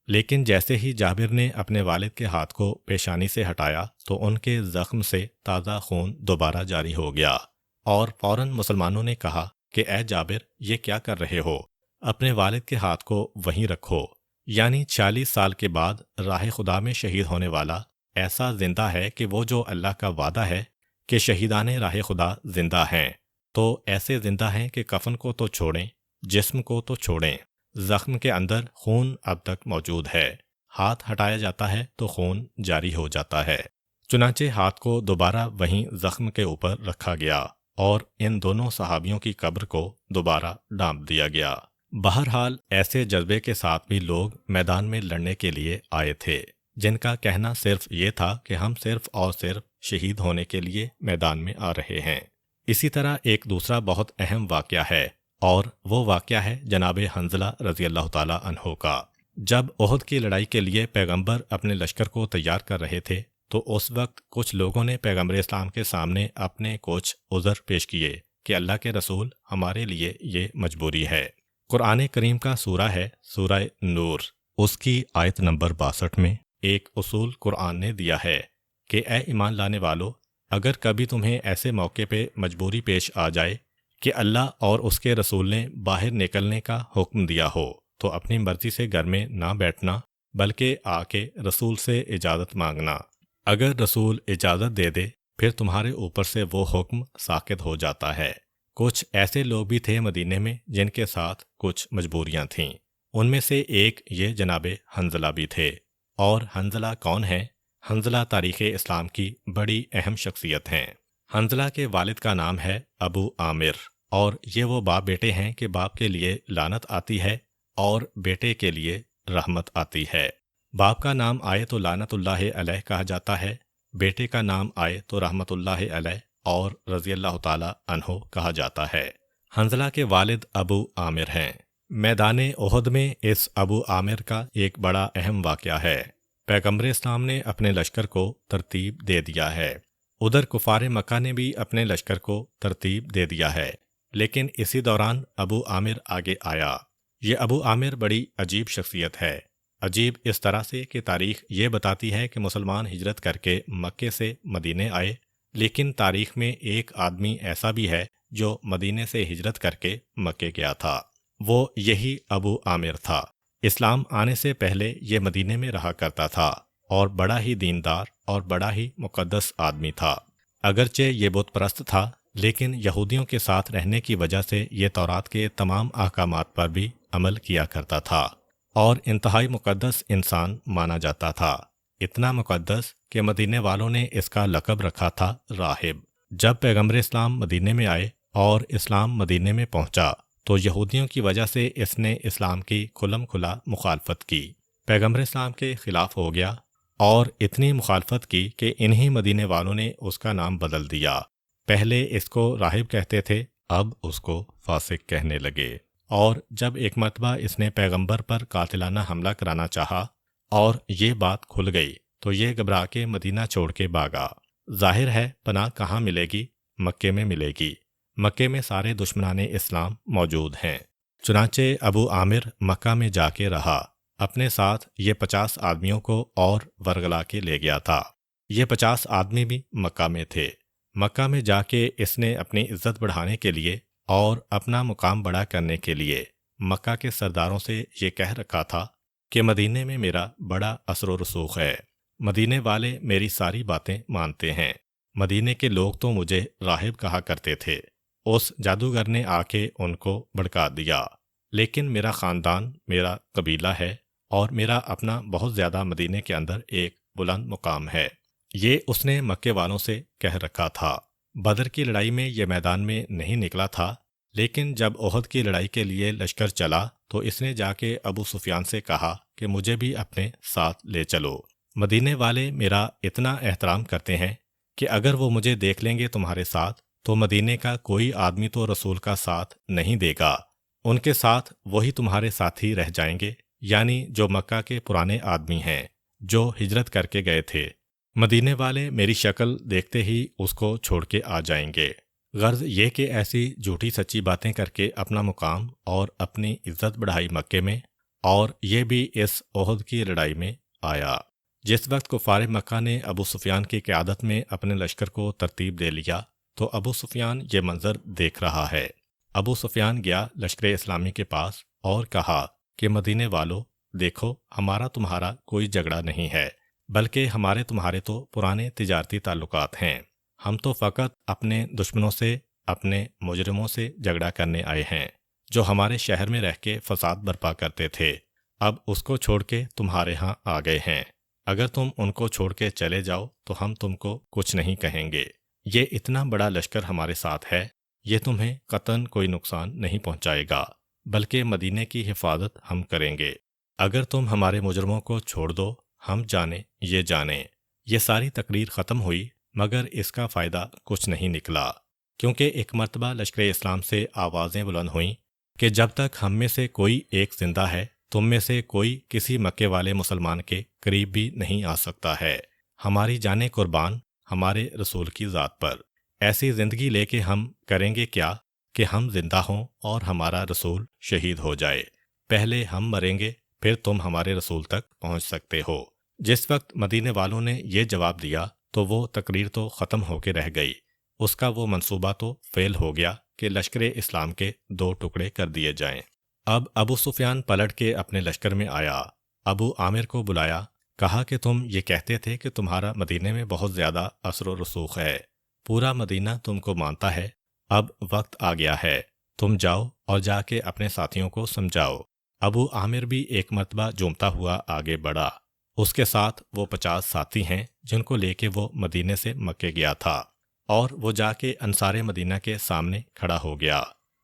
لیکن جیسے ہی جابر نے اپنے والد کے ہاتھ کو پیشانی سے ہٹایا تو ان کے زخم سے تازہ خون دوبارہ جاری ہو گیا، اور فوراً مسلمانوں نے کہا کہ اے جابر یہ کیا کر رہے ہو، اپنے والد کے ہاتھ کو وہیں رکھو۔ یعنی 40 سال کے بعد راہ خدا میں شہید ہونے والا ایسا زندہ ہے کہ وہ جو اللہ کا وعدہ ہے کہ شہیدان راہ خدا زندہ ہیں، تو ایسے زندہ ہیں کہ کفن کو تو چھوڑیں، جسم کو تو چھوڑیں، زخم کے اندر خون اب تک موجود ہے، ہاتھ ہٹایا جاتا ہے تو خون جاری ہو جاتا ہے۔ چنانچہ ہاتھ کو دوبارہ وہیں زخم کے اوپر رکھا گیا اور ان دونوں صحابیوں کی قبر کو دوبارہ ڈانپ دیا گیا۔ بہرحال ایسے جذبے کے ساتھ بھی لوگ میدان میں لڑنے کے لیے آئے تھے جن کا کہنا صرف یہ تھا کہ ہم صرف اور صرف شہید ہونے کے لیے میدان میں آ رہے ہیں۔ اسی طرح ایک دوسرا بہت اہم واقعہ ہے، اور وہ واقعہ ہے جناب حنظلہ رضی اللہ تعالیٰ عنہ کا۔ جب احد کی لڑائی کے لیے پیغمبر اپنے لشکر کو تیار کر رہے تھے تو اس وقت کچھ لوگوں نے پیغمبر اسلام کے سامنے اپنے کچھ عذر پیش کیے کہ اللہ کے رسول ہمارے لیے یہ مجبوری ہے۔ قرآن کریم کا سورہ ہے سورہ نور، اس کی آیت نمبر 62 میں ایک اصول قرآن نے دیا ہے کہ اے ایمان لانے والو، اگر کبھی تمہیں ایسے موقع پہ مجبوری پیش آ جائے کہ اللہ اور اس کے رسول نے باہر نکلنے کا حکم دیا ہو تو اپنی مرضی سے گھر میں نہ بیٹھنا، بلکہ آ کے رسول سے اجازت مانگنا۔ اگر رسول اجازت دے دے پھر تمہارے اوپر سے وہ حکم ساقط ہو جاتا ہے۔ کچھ ایسے لوگ بھی تھے مدینے میں جن کے ساتھ کچھ مجبوریاں تھیں، ان میں سے ایک یہ جناب حنظلہ بھی تھے۔ اور حنظلہ کون ہیں؟ حنظلہ تاریخ اسلام کی بڑی اہم شخصیت ہیں۔ حنظلہ کے والد کا نام ہے ابو عامر، اور یہ وہ باپ بیٹے ہیں کہ باپ کے لیے لعنت آتی ہے اور بیٹے کے لیے رحمت آتی ہے۔ باپ کا نام آئے تو لعنت اللہ علیہ کہا جاتا ہے، بیٹے کا نام آئے تو رحمت اللہ علیہ اور رضی اللہ تعالی عنہ کہا جاتا ہے۔ حنظلہ کے والد ابو عامر ہیں۔ میدان احد میں اس ابو عامر کا ایک بڑا اہم واقعہ ہے۔ پیغمبر اسلام نے اپنے لشکر کو ترتیب دے دیا ہے، ادھر کفار مکہ نے بھی اپنے لشکر کو ترتیب دے دیا ہے، لیکن اسی دوران ابو عامر آگے آیا۔ یہ ابو عامر بڑی عجیب شخصیت ہے، عجیب اس طرح سے کہ تاریخ یہ بتاتی ہے کہ مسلمان ہجرت کر کے مکے سے مدینے آئے، لیکن تاریخ میں ایک آدمی ایسا بھی ہے جو مدینے سے ہجرت کر کے مکے گیا تھا، وہ یہی ابو عامر تھا۔ اسلام آنے سے پہلے یہ مدینے میں رہا کرتا تھا اور بڑا ہی دیندار اور بڑا ہی مقدس آدمی تھا۔ اگرچہ یہ بت پرست تھا، لیکن یہودیوں کے ساتھ رہنے کی وجہ سے یہ تورات کے تمام احکامات پر بھی عمل کیا کرتا تھا اور انتہائی مقدس انسان مانا جاتا تھا، اتنا مقدس کہ مدینے والوں نے اس کا لقب رکھا تھا راہب۔ جب پیغمبر اسلام مدینے میں آئے اور اسلام مدینے میں پہنچا تو یہودیوں کی وجہ سے اس نے اسلام کی کھلم کھلا مخالفت کی، پیغمبر اسلام کے خلاف ہو گیا اور اتنی مخالفت کی کہ انہی مدینے والوں نے اس کا نام بدل دیا۔ پہلے اس کو راہب کہتے تھے، اب اس کو فاسق کہنے لگے۔ اور جب ایک مرتبہ اس نے پیغمبر پر قاتلانہ حملہ کرانا چاہا اور یہ بات کھل گئی تو یہ گھبرا کے مدینہ چھوڑ کے بھاگا۔ ظاہر ہے پناہ کہاں ملے گی؟ مکے میں ملے گی۔ مکے میں سارے دشمنان اسلام موجود ہیں۔ چنانچہ ابو عامر مکہ میں جا کے رہا، اپنے ساتھ یہ 50 آدمیوں کو اور ورگلا کے لے گیا تھا۔ یہ 50 آدمی بھی مکہ میں تھے۔ مکہ میں جا کے اس نے اپنی عزت بڑھانے کے لیے اور اپنا مقام بڑا کرنے کے لیے مکہ کے سرداروں سے یہ کہہ رکھا تھا کہ مدینے میں میرا بڑا اثر و رسوخ ہے، مدینے والے میری ساری باتیں مانتے ہیں۔ مدینے کے لوگ تو مجھے راہب کہا کرتے تھے۔ اس جادوگر نے آ کے ان کو بھڑکا دیا، لیکن میرا خاندان، میرا قبیلہ ہے اور میرا اپنا بہت زیادہ مدینے کے اندر ایک بلند مقام ہے۔ یہ اس نے مکے والوں سے کہہ رکھا تھا۔ بدر کی لڑائی میں یہ میدان میں نہیں نکلا تھا، لیکن جب احد کی لڑائی کے لیے لشکر چلا تو اس نے جا کے ابو سفیان سے کہا کہ مجھے بھی اپنے ساتھ لے چلو۔ مدینے والے میرا اتنا احترام کرتے ہیں کہ اگر وہ مجھے دیکھ لیں گے تمہارے ساتھ تو مدینے کا کوئی آدمی تو رسول کا ساتھ نہیں دے گا، ان کے ساتھ وہی تمہارے ساتھی رہ جائیں گے، یعنی جو مکہ کے پرانے آدمی ہیں جو ہجرت کر کے گئے تھے۔ مدینے والے میری شکل دیکھتے ہی اس کو چھوڑ کے آ جائیں گے۔ غرض یہ کہ ایسی جھوٹی سچی باتیں کر کے اپنا مقام اور اپنی عزت بڑھائی مکے میں، اور یہ بھی اس احد کی لڑائی میں آیا۔ جس وقت کفار مکہ نے ابو سفیان کی قیادت میں اپنے لشکر کو ترتیب دے لیا تو ابو سفیان یہ منظر دیکھ رہا ہے۔ ابو سفیان گیا لشکر اسلامی کے پاس اور کہا کہ مدینے والو دیکھو، ہمارا تمہارا کوئی جھگڑا نہیں ہے، بلکہ ہمارے تمہارے تو پرانے تجارتی تعلقات ہیں۔ ہم تو فقط اپنے دشمنوں سے، اپنے مجرموں سے جھگڑا کرنے آئے ہیں جو ہمارے شہر میں رہ کے فساد برپا کرتے تھے، اب اس کو چھوڑ کے تمہارے ہاں آ گئے ہیں۔ اگر تم ان کو چھوڑ کے چلے جاؤ تو ہم تم کو کچھ نہیں کہیں گے۔ یہ اتنا بڑا لشکر ہمارے ساتھ ہے، یہ تمہیں قطعاً کوئی نقصان نہیں پہنچائے گا، بلکہ مدینے کی حفاظت ہم کریں گے۔ اگر تم ہمارے مجرموں کو چھوڑ دو، ہم جانیں یہ جانیں۔ یہ ساری تقریر ختم ہوئی مگر اس کا فائدہ کچھ نہیں نکلا، کیونکہ ایک مرتبہ لشکر اسلام سے آوازیں بلند ہوئیں کہ جب تک ہم میں سے کوئی ایک زندہ ہے، تم میں سے کوئی کسی مکے والے مسلمان کے قریب بھی نہیں آ سکتا ہے، ہماری جانیں قربان ہمارے رسول کی ذات پر۔ ایسی زندگی لے کے ہم کریں گے کیا کہ ہم زندہ ہوں اور ہمارا رسول شہید ہو جائے؟ پہلے ہم مریں گے، پھر تم ہمارے رسول تک پہنچ سکتے ہو۔ جس وقت مدینے والوں نے یہ جواب دیا تو وہ تقریر تو ختم ہو کے رہ گئی، اس کا وہ منصوبہ تو فیل ہو گیا کہ لشکر اسلام کے 2 ٹکڑے کر دیے جائیں۔ اب ابو سفیان پلٹ کے اپنے لشکر میں آیا، ابو عامر کو بلایا، کہا کہ تم یہ کہتے تھے کہ تمہارا مدینے میں بہت زیادہ اثر و رسوخ ہے، پورا مدینہ تم کو مانتا ہے، اب وقت آ گیا ہے، تم جاؤ اور جا کے اپنے ساتھیوں کو سمجھاؤ۔ ابو عامر بھی ایک مرتبہ جومتا ہوا آگے بڑھا، اس کے ساتھ وہ 50 ساتھی ہیں جن کو لے کے وہ مدینے سے مکے گیا تھا، اور وہ جا کے انصار مدینہ کے سامنے کھڑا ہو گیا۔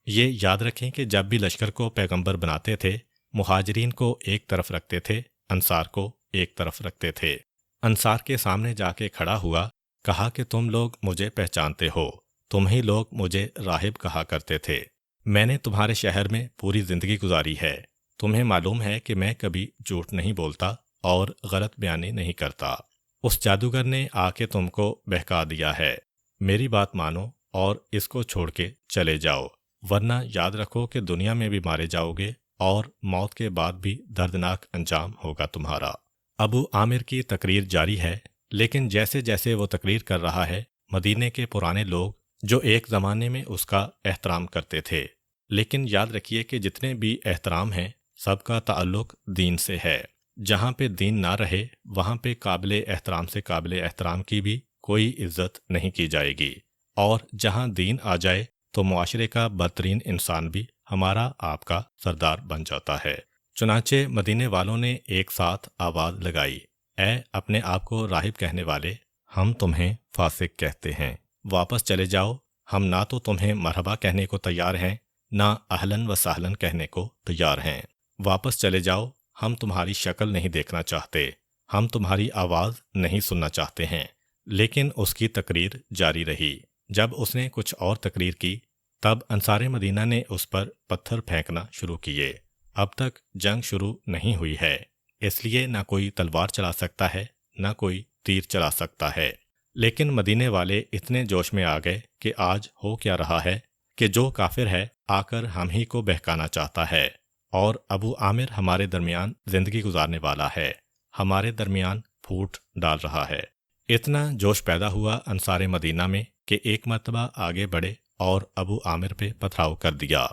یہ یاد رکھیں کہ جب بھی لشکر کو پیغمبر بناتے تھے، مہاجرین کو ایک طرف رکھتے تھے، انصار کو ایک طرف رکھتے تھے۔ انصار کے سامنے جا کے کھڑا ہوا، کہا کہ تم لوگ مجھے پہچانتے ہو، تم ہی لوگ مجھے راہب کہا کرتے تھے، میں نے تمہارے شہر میں پوری زندگی گزاری ہے، تمہیں معلوم ہے کہ میں کبھی جھوٹ نہیں بولتا اور غلط بیانی نہیں کرتا۔ اس جادوگر نے آ کے تم کو بہکا دیا ہے، میری بات مانو اور اس کو چھوڑ کے چلے جاؤ، ورنہ یاد رکھو کہ دنیا میں بھی مارے جاؤ گے اور موت کے بعد بھی دردناک انجام ہوگا تمہارا۔ ابو عامر کی تقریر جاری ہے، لیکن جیسے جیسے وہ تقریر کر رہا ہے، مدینے کے پرانے لوگ جو ایک زمانے میں اس کا احترام کرتے تھے، لیکن یاد رکھیے کہ جتنے بھی احترام ہیں سب کا تعلق دین سے ہے، جہاں پہ دین نہ رہے وہاں پہ قابل احترام سے قابل احترام کی بھی کوئی عزت نہیں کی جائے گی، اور جہاں دین آ جائے تو معاشرے کا بدترین انسان بھی ہمارا آپ کا سردار بن جاتا ہے۔ چنانچہ مدینے والوں نے ایک ساتھ آواز لگائی، اے اپنے آپ کو راہب کہنے والے، ہم تمہیں فاسق کہتے ہیں، واپس چلے جاؤ، ہم نہ تو تمہیں مرحبا کہنے کو تیار ہیں، نہ اہلاً و سہلاً کہنے کو تیار ہیں، واپس چلے جاؤ، ہم تمہاری شکل نہیں دیکھنا چاہتے، ہم تمہاری آواز نہیں سننا چاہتے ہیں۔ لیکن اس کی تقریر جاری رہی۔ جب اس نے کچھ اور تقریر کی، تب انصار مدینہ نے اس پر پتھر پھینکنا شروع کیے۔ اب تک جنگ شروع نہیں ہوئی ہے، اس لیے نہ کوئی تلوار چلا سکتا ہے، نہ کوئی تیر چلا سکتا ہے، لیکن مدینے والے اتنے جوش میں آ گئے کہ آج ہو کیا رہا ہے کہ جو کافر ہے آ کر ہم ہی کو بہکانا چاہتا ہے، اور ابو عامر ہمارے درمیان زندگی گزارنے والا ہے، ہمارے درمیان پھوٹ ڈال رہا ہے۔ اتنا جوش پیدا ہوا انصار مدینہ میں کہ ایک مرتبہ آگے بڑھے اور ابو عامر پہ پتھراؤ کر دیا۔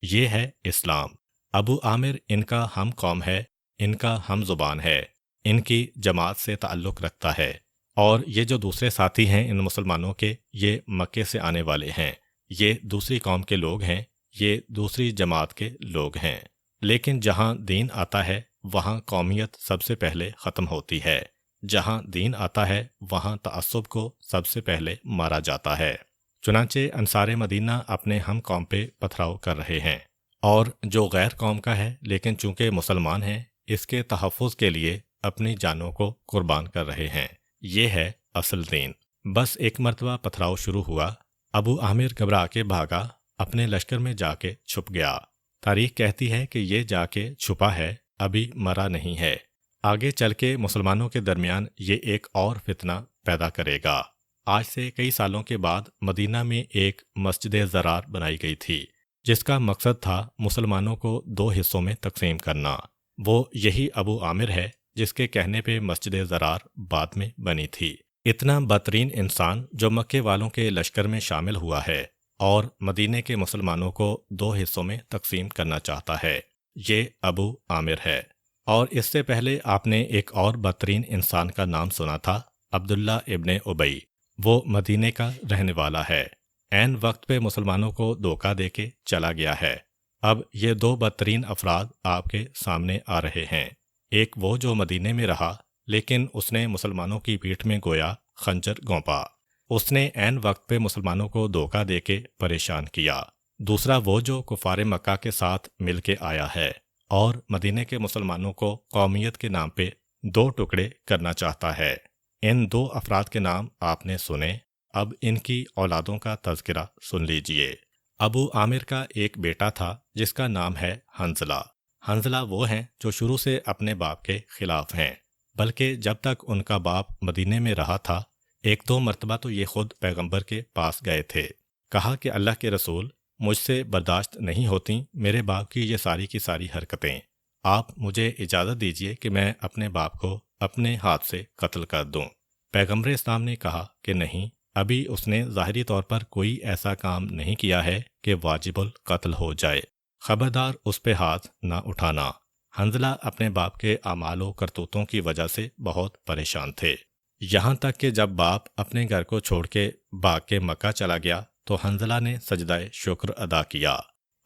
یہ ہے اسلام۔ ابو عامر ان کا ہم قوم ہے، ان کا ہم زبان ہے، ان کی جماعت سے تعلق رکھتا ہے، اور یہ جو دوسرے ساتھی ہیں ان مسلمانوں کے، یہ مکے سے آنے والے ہیں، یہ دوسری قوم کے لوگ ہیں، یہ دوسری جماعت کے لوگ ہیں، لیکن جہاں دین آتا ہے وہاں قومیت سب سے پہلے ختم ہوتی ہے، جہاں دین آتا ہے وہاں تعصب کو سب سے پہلے مارا جاتا ہے۔ چنانچہ انصار مدینہ اپنے ہم قوم پہ پتھراؤ کر رہے ہیں، اور جو غیر قوم کا ہے لیکن چونکہ مسلمان ہیں، اس کے تحفظ کے لیے اپنی جانوں کو قربان کر رہے ہیں۔ یہ ہے اصل دین۔ بس ایک مرتبہ پتھراؤ شروع ہوا، ابو عامر گھبرا کے بھاگا، اپنے لشکر میں جا کے چھپ گیا۔ تاریخ کہتی ہے کہ یہ جا کے چھپا ہے، ابھی مرا نہیں ہے، آگے چل کے مسلمانوں کے درمیان یہ ایک اور فتنہ پیدا کرے گا۔ آج سے کئی سالوں کے بعد مدینہ میں ایک مسجد ضرار بنائی گئی تھی، جس کا مقصد تھا مسلمانوں کو 2 حصوں میں تقسیم کرنا۔ وہ یہی ابو عامر ہے جس کے کہنے پہ مسجد ضرار بعد میں بنی تھی۔ اتنا بدترین انسان جو مکے والوں کے لشکر میں شامل ہوا ہے اور مدینے کے مسلمانوں کو 2 حصوں میں تقسیم کرنا چاہتا ہے، یہ ابو عامر ہے۔ اور اس سے پہلے آپ نے ایک اور بدترین انسان کا نام سنا تھا، عبداللہ ابن ابی۔ وہ مدینے کا رہنے والا ہے، عین وقت پہ مسلمانوں کو دھوکہ دے کے چلا گیا ہے۔ اب یہ 2 بدترین افراد آپ کے سامنے آ رہے ہیں۔ ایک وہ جو مدینے میں رہا لیکن اس نے مسلمانوں کی پیٹھ میں گویا خنجر گھونپا، اس نے عین وقت پہ مسلمانوں کو دھوکہ دے کے پریشان کیا۔ دوسرا وہ جو کفار مکہ کے ساتھ مل کے آیا ہے اور مدینے کے مسلمانوں کو قومیت کے نام پہ 2 ٹکڑے کرنا چاہتا ہے۔ ان 2 افراد کے نام آپ نے سنے، اب ان کی اولادوں کا تذکرہ سن لیجئے۔ ابو عامر کا ایک بیٹا تھا جس کا نام ہے حنظلہ۔ حنظلہ وہ ہیں جو شروع سے اپنے باپ کے خلاف ہیں، بلکہ جب تک ان کا باپ مدینے میں رہا تھا ایک دو مرتبہ تو یہ خود پیغمبر کے پاس گئے تھے، کہا کہ اللہ کے رسول، مجھ سے برداشت نہیں ہوتی میرے باپ کی یہ ساری کی ساری حرکتیں، آپ مجھے اجازت دیجئے کہ میں اپنے باپ کو اپنے ہاتھ سے قتل کر دوں۔ پیغمبر اسلام نے کہا کہ نہیں، ابھی اس نے ظاہری طور پر کوئی ایسا کام نہیں کیا ہے کہ واجب القتل ہو جائے، خبردار اس پہ ہاتھ نہ اٹھانا۔ حنظلہ اپنے باپ کے اعمال و کرتوتوں کی وجہ سے بہت پریشان تھے، یہاں تک کہ جب باپ اپنے گھر کو چھوڑ کے بھاگ کے مکہ چلا گیا تو حنظلہ نے سجدہ شکر ادا کیا۔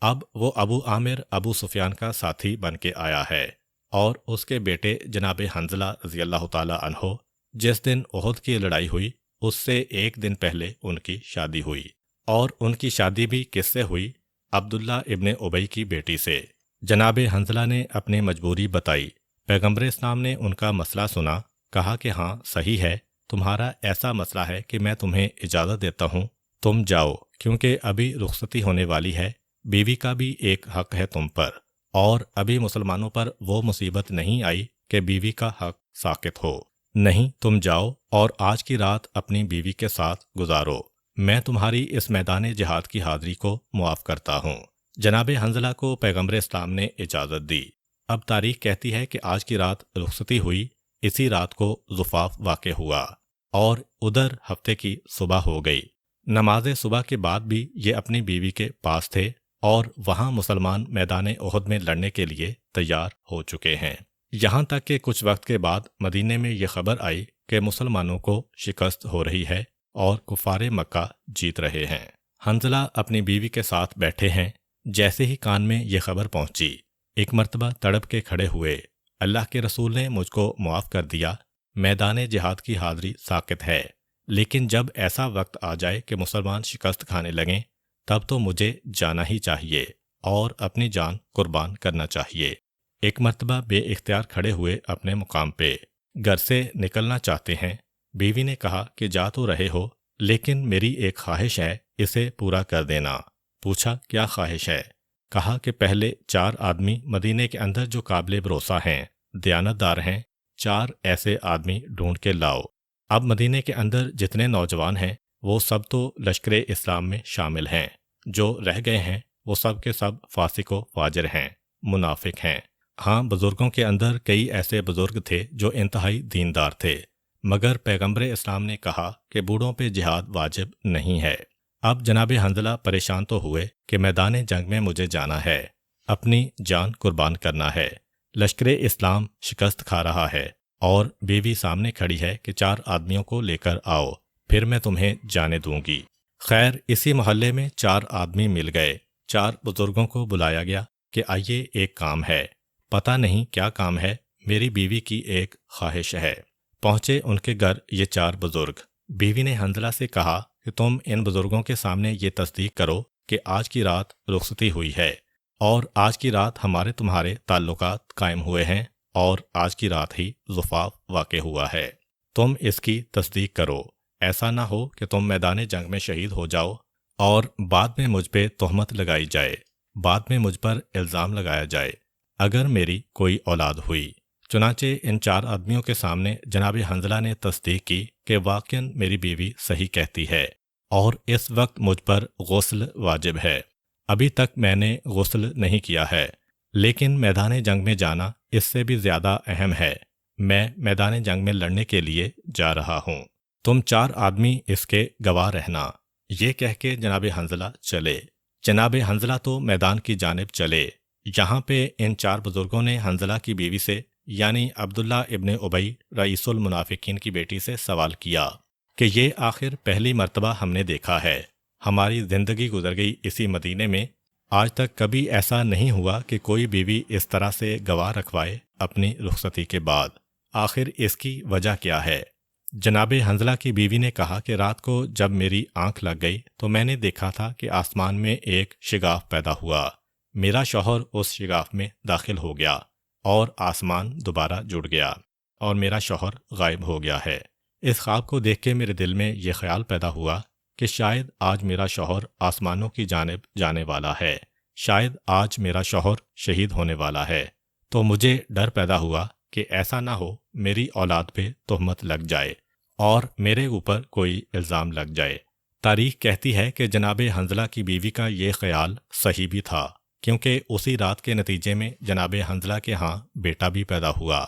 اب وہ ابو عامر ابو سفیان کا ساتھی بن کے آیا ہے، اور اس کے بیٹے جناب حنظلہ رضی اللہ تعالی عنہ، جس دن احد کی لڑائی ہوئی اس سے ایک دن پہلے ان کی شادی ہوئی، اور ان کی شادی بھی کس سے ہوئی؟ عبداللہ ابن ابی کی بیٹی سے۔ جناب حنظلہ نے اپنی مجبوری بتائی، پیغمبر اسلام نے ان کا مسئلہ سنا، کہا کہ ہاں صحیح ہے، تمہارا ایسا مسئلہ ہے کہ میں تمہیں اجازت دیتا ہوں، تم جاؤ، کیونکہ ابھی رخصتی ہونے والی ہے، بیوی کا بھی ایک حق ہے تم پر، اور ابھی مسلمانوں پر وہ مصیبت نہیں آئی کہ بیوی کا حق ساقط ہو، نہیں تم جاؤ اور آج کی رات اپنی بیوی کے ساتھ گزارو، میں تمہاری اس میدان جہاد کی حاضری کو معاف کرتا ہوں۔ جناب حنظلہ کو پیغمبر اسلام نے اجازت دی۔ اب تاریخ کہتی ہے کہ آج کی رات رخصتی ہوئی، اسی رات کو زفاف واقع ہوا، اور ادھر ہفتے کی صبح ہو گئی۔ نماز صبح کے بعد بھی یہ اپنی بیوی کے پاس تھے، اور وہاں مسلمان میدان احد میں لڑنے کے لیے تیار ہو چکے ہیں، یہاں تک کہ کچھ وقت کے بعد مدینے میں یہ خبر آئی کہ مسلمانوں کو شکست ہو رہی ہے اور کفار مکہ جیت رہے ہیں۔ حنظلہ اپنی بیوی کے ساتھ بیٹھے ہیں، جیسے ہی کان میں یہ خبر پہنچی، ایک مرتبہ تڑپ کے کھڑے ہوئے، اللہ کے رسول نے مجھ کو معاف کر دیا، میدان جہاد کی حاضری ساقط ہے، لیکن جب ایسا وقت آ جائے کہ مسلمان شکست کھانے لگیں تب تو مجھے جانا ہی چاہیے اور اپنی جان قربان کرنا چاہیے۔ ایک مرتبہ بے اختیار کھڑے ہوئے اپنے مقام پہ، گھر سے نکلنا چاہتے ہیں، بیوی نے کہا کہ جا تو رہے ہو لیکن میری ایک خواہش ہے، اسے پورا کر دینا۔ پوچھا کیا خواہش ہے؟ کہا کہ پہلے 4 آدمی مدینے کے اندر جو قابل بھروسہ ہیں، دیانتدار ہیں، 4 ایسے آدمی ڈھونڈ کے لاؤ۔ اب مدینے کے اندر جتنے نوجوان ہیں وہ سب تو لشکر اسلام میں شامل ہیں، جو رہ گئے ہیں وہ سب کے سب فاسق و فاجر ہیں، منافق ہیں۔ ہاں بزرگوں کے اندر کئی ایسے بزرگ تھے جو انتہائی دیندار تھے، مگر پیغمبر اسلام نے کہا کہ بوڑھوں پہ جہاد واجب نہیں ہے۔ اب جناب حنظلہ پریشان تو ہوئے کہ میدان جنگ میں مجھے جانا ہے، اپنی جان قربان کرنا ہے، لشکر اسلام شکست کھا رہا ہے، اور بیوی سامنے کھڑی ہے کہ 4 آدمیوں کو لے کر آؤ، پھر میں تمہیں جانے دوں گی۔ خیر اسی محلے میں 4 آدمی مل گئے، 4 بزرگوں کو بلایا گیا کہ آئیے ایک کام ہے۔ پتہ نہیں کیا کام ہے، میری بیوی کی ایک خواہش ہے۔ پہنچے ان کے گھر یہ 4 بزرگ۔ بیوی نے حنظلہ سے کہا کہ تم ان بزرگوں کے سامنے یہ تصدیق کرو کہ آج کی رات رخصتی ہوئی ہے، اور آج کی رات ہمارے تمہارے تعلقات قائم ہوئے ہیں، اور آج کی رات ہی زفاف واقع ہوا ہے، تم اس کی تصدیق کرو، ایسا نہ ہو کہ تم میدان جنگ میں شہید ہو جاؤ اور بعد میں مجھ پہ تہمت لگائی جائے، بعد میں مجھ پر الزام لگایا جائے اگر میری کوئی اولاد ہوئی۔ چنانچہ ان 4 آدمیوں کے سامنے جناب حنظلہ نے تصدیق کی کہ واقعاً میری بیوی صحیح کہتی ہے، اور اس وقت مجھ پر غسل واجب ہے، ابھی تک میں نے غسل نہیں کیا ہے، لیکن میدان جنگ میں جانا اس سے بھی زیادہ اہم ہے، میں میدان جنگ میں لڑنے کے لیے جا رہا ہوں، تم 4 آدمی اس کے گواہ رہنا۔ یہ کہہ کے جناب حنظلہ چلے۔ جناب حنظلہ تو میدان کی جانب چلے، یہاں پہ ان 4 بزرگوں نے حنظلہ کی بیوی سے یعنی عبداللہ ابن ابی رئیس المنافقین کی بیٹی سے سوال کیا کہ یہ آخر پہلی مرتبہ ہم نے دیکھا ہے، ہماری زندگی گزر گئی اسی مدینے میں، آج تک کبھی ایسا نہیں ہوا کہ کوئی بیوی اس طرح سے گواہ رکھوائے اپنی رخصتی کے بعد، آخر اس کی وجہ کیا ہے؟ جناب حنظلہ کی بیوی نے کہا کہ رات کو جب میری آنکھ لگ گئی تو میں نے دیکھا تھا کہ آسمان میں ایک شگاف پیدا ہوا، میرا شوہر اس شگاف میں داخل ہو گیا اور آسمان دوبارہ جڑ گیا اور میرا شوہر غائب ہو گیا ہے۔ اس خواب کو دیکھ کے میرے دل میں یہ خیال پیدا ہوا کہ شاید آج میرا شوہر آسمانوں کی جانب جانے والا ہے، شاید آج میرا شوہر شہید ہونے والا ہے، تو مجھے ڈر پیدا ہوا کہ ایسا نہ ہو میری اولاد پہ تہمت لگ جائے، اور میرے اوپر کوئی الزام لگ جائے۔ تاریخ کہتی ہے کہ جناب حنظلہ کی بیوی کا یہ خیال صحیح بھی تھا، کیونکہ اسی رات کے نتیجے میں جناب حنظلہ کے ہاں بیٹا بھی پیدا ہوا،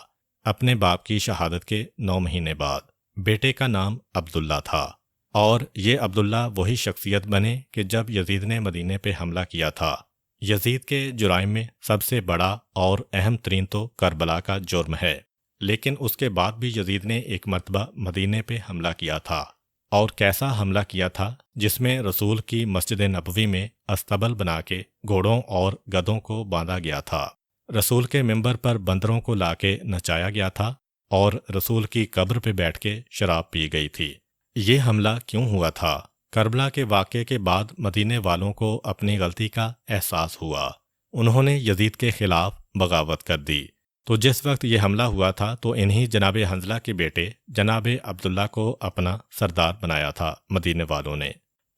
اپنے باپ کی شہادت کے 9 مہینے بعد۔ بیٹے کا نام عبداللہ تھا، اور یہ عبداللہ وہی شخصیت بنے کہ جب یزید نے مدینے پہ حملہ کیا تھا۔ یزید کے جرائم میں سب سے بڑا اور اہم ترین تو کربلا کا جرم ہے، لیکن اس کے بعد بھی یزید نے ایک مرتبہ مدینے پہ حملہ کیا تھا، اور کیسا حملہ کیا تھا، جس میں رسول کی مسجد نبوی میں استبل بنا کے گھوڑوں اور گدھوں کو باندھا گیا تھا، رسول کے ممبر پر بندروں کو لا کے نچایا گیا تھا، اور رسول کی قبر پہ بیٹھ کے شراب پی گئی تھی۔ یہ حملہ کیوں ہوا تھا؟ کربلا کے واقعے کے بعد مدینے والوں کو اپنی غلطی کا احساس ہوا، انہوں نے یزید کے خلاف بغاوت کر دی۔ تو جس وقت یہ حملہ ہوا تھا تو انہی جناب حنظلہ کے بیٹے جناب عبداللہ کو اپنا سردار بنایا تھا مدینے والوں نے،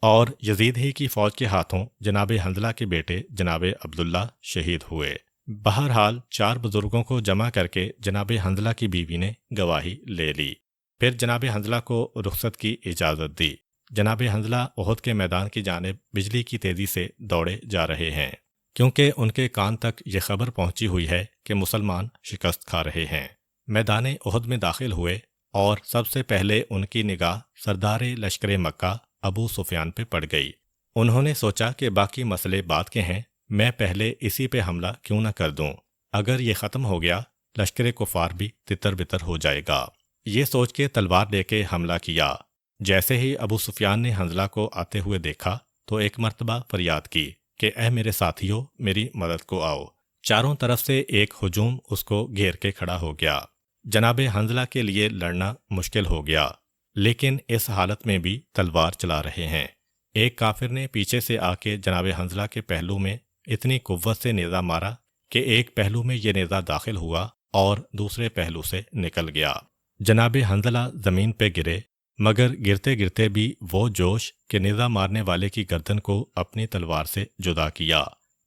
اور یزید ہی کی فوج کے ہاتھوں جناب حنظلہ کے بیٹے جناب عبداللہ شہید ہوئے۔ بہرحال 4 بزرگوں کو جمع کر کے جناب حنظلہ کی بیوی نے گواہی لے لی، پھر جناب حنظلہ کو رخصت کی اجازت دی۔ جناب حنظلہ احد کے میدان کی جانب بجلی کی تیزی سے دوڑے جا رہے ہیں، کیونکہ ان کے کان تک یہ خبر پہنچی ہوئی ہے کہ مسلمان شکست کھا رہے ہیں۔ میدان احد میں داخل ہوئے، اور سب سے پہلے ان کی نگاہ سردار لشکر مکہ ابو سفیان پہ پڑ گئی۔ انہوں نے سوچا کہ باقی مسئلے بعد کے ہیں، میں پہلے اسی پہ حملہ کیوں نہ کر دوں، اگر یہ ختم ہو گیا لشکر کفار بھی تتر بتر ہو جائے گا۔ یہ سوچ کے تلوار لے کے حملہ کیا۔ جیسے ہی ابو سفیان نے حنظلہ کو آتے ہوئے دیکھا تو ایک مرتبہ فریاد کی کہ اے میرے ساتھیو، میری مدد کو آؤ۔ چاروں طرف سے ایک ہجوم اس کو گھیر کے کھڑا ہو گیا۔ جناب حنظلہ کے لیے لڑنا مشکل ہو گیا، لیکن اس حالت میں بھی تلوار چلا رہے ہیں۔ ایک کافر نے پیچھے سے آ کے جناب حنظلہ کے پہلو میں اتنی قوت سے نیزہ مارا کہ ایک پہلو میں یہ نیزہ داخل ہوا اور دوسرے پہلو سے نکل گیا۔ جناب حنظلہ زمین پہ گرے، مگر گرتے گرتے بھی وہ جوش کہ نیزہ مارنے والے کی گردن کو اپنی تلوار سے جدا کیا۔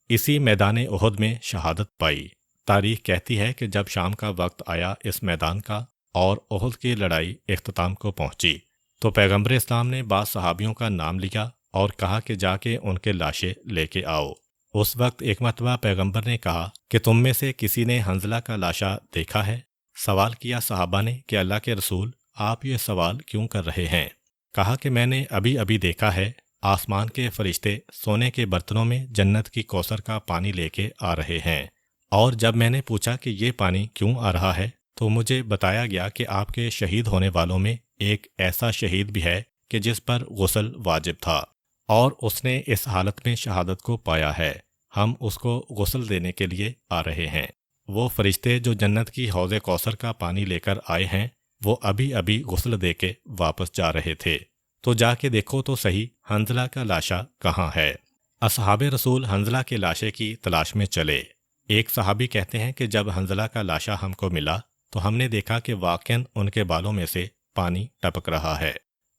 اسی میدان احد میں شہادت پائی۔ تاریخ کہتی ہے کہ جب شام کا وقت آیا اس میدان کا اور احد کی لڑائی اختتام کو پہنچی، تو پیغمبر اسلام نے بعض صحابیوں کا نام لیا اور کہا کہ جا کے ان کے لاشیں لے کے آؤ۔ اس وقت ایک مرتبہ پیغمبر نے کہا کہ تم میں سے کسی نے حنظلہ کا لاشا دیکھا ہے؟ سوال کیا صحابہ نے کہ اللہ کے رسول، آپ یہ سوال کیوں کر رہے ہیں؟ کہا کہ میں نے ابھی ابھی دیکھا ہے، آسمان کے فرشتے سونے کے برتنوں میں جنت کی کوثر کا پانی لے کے آ رہے ہیں، اور جب میں نے پوچھا کہ یہ پانی کیوں آ رہا ہے تو مجھے بتایا گیا کہ آپ کے شہید ہونے والوں میں ایک ایسا شہید بھی ہے کہ جس پر غسل واجب تھا، اور اس نے اس حالت میں شہادت کو پایا ہے، ہم اس کو غسل دینے کے لیے آ رہے ہیں۔ وہ فرشتے جو جنت کی حوض کوثر کا پانی لے کر آئے ہیں، وہ ابھی ابھی غسل دے کے واپس جا رہے تھے، تو جا کے دیکھو تو صحیح حنظلہ کا لاشا کہاں ہے۔ اصحاب رسول حنظلہ کے لاشے کی تلاش میں چلے۔ ایک صحابی کہتے ہیں کہ جب حنظلہ کا لاشا ہم کو ملا تو ہم نے دیکھا کہ واقعاً ان کے بالوں میں سے پانی ٹپک رہا ہے،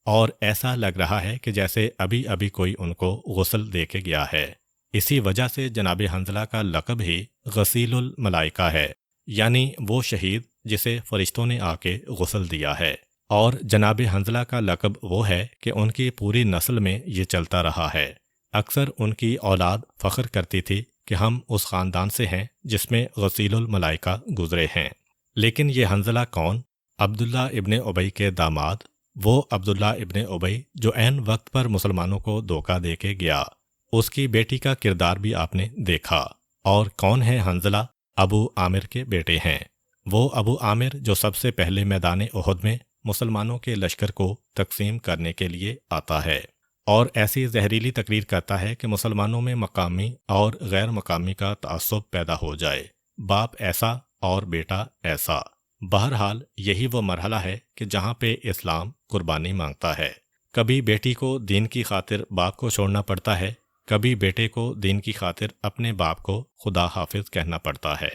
اور ایسا لگ رہا ہے کہ جیسے ابھی ابھی کوئی ان کو غسل دے کے گیا ہے۔ اسی وجہ سے جناب حنظلہ کا لقب ہی غسیل الملائکہ ہے، یعنی وہ شہید جسے فرشتوں نے آ کے غسل دیا ہے۔ اور جناب حنظلہ کا لقب وہ ہے کہ ان کی پوری نسل میں یہ چلتا رہا ہے۔ اکثر ان کی اولاد فخر کرتی تھی کہ ہم اس خاندان سے ہیں جس میں غسیل الملائکہ گزرے ہیں۔ لیکن یہ حنظلہ کون؟ عبداللہ ابن ابی کے داماد، وہ عبداللہ ابن ابی جو عین وقت پر مسلمانوں کو دھوکہ دے کے گیا۔ اس کی بیٹی کا کردار بھی آپ نے دیکھا۔ اور کون ہے حنظلہ؟ ابو عامر کے بیٹے ہیں۔ وہ ابو عامر جو سب سے پہلے میدان احد میں مسلمانوں کے لشکر کو تقسیم کرنے کے لیے آتا ہے، اور ایسی زہریلی تقریر کرتا ہے کہ مسلمانوں میں مقامی اور غیر مقامی کا تعصب پیدا ہو جائے، باپ ایسا اور بیٹا ایسا۔ بہرحال یہی وہ مرحلہ ہے کہ جہاں پہ اسلام قربانی مانگتا ہے۔ کبھی بیٹی کو دین کی خاطر باپ کو چھوڑنا پڑتا ہے، کبھی بیٹے کو دین کی خاطر اپنے باپ کو خدا حافظ کہنا پڑتا ہے۔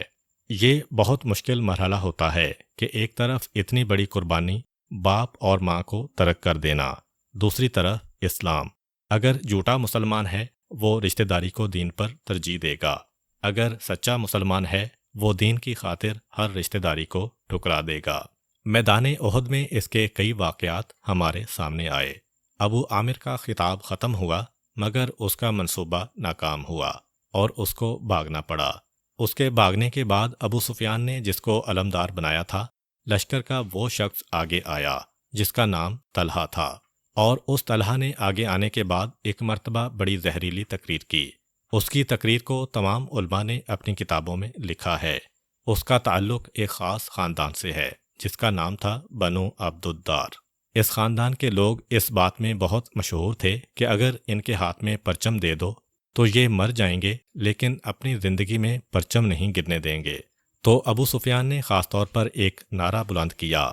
یہ بہت مشکل مرحلہ ہوتا ہے کہ ایک طرف اتنی بڑی قربانی، باپ اور ماں کو ترک کر دینا، دوسری طرف اسلام۔ اگر جھوٹا مسلمان ہے وہ رشتہ داری کو دین پر ترجیح دے گا، اگر سچا مسلمان ہے وہ دین کی خاطر ہر رشتہ داری کو ٹھکرا دے گا۔ میدان احد میں اس کے کئی واقعات ہمارے سامنے آئے۔ ابو عامر کا خطاب ختم ہوا مگر اس کا منصوبہ ناکام ہوا اور اس کو بھاگنا پڑا۔ اس کے بھاگنے کے بعد ابو سفیان نے جس کو علمدار بنایا تھا، لشکر کا وہ شخص آگے آیا جس کا نام طلحہ تھا، اور اس طلحہ نے آگے آنے کے بعد ایک مرتبہ بڑی زہریلی تقریر کی۔ اس کی تقریر کو تمام علماء نے اپنی کتابوں میں لکھا ہے۔ اس کا تعلق ایک خاص خاندان سے ہے جس کا نام تھا بنو عبد الدار۔ اس خاندان کے لوگ اس بات میں بہت مشہور تھے کہ اگر ان کے ہاتھ میں پرچم دے دو تو یہ مر جائیں گے لیکن اپنی زندگی میں پرچم نہیں گرنے دیں گے۔ تو ابو سفیان نے خاص طور پر ایک نعرہ بلند کیا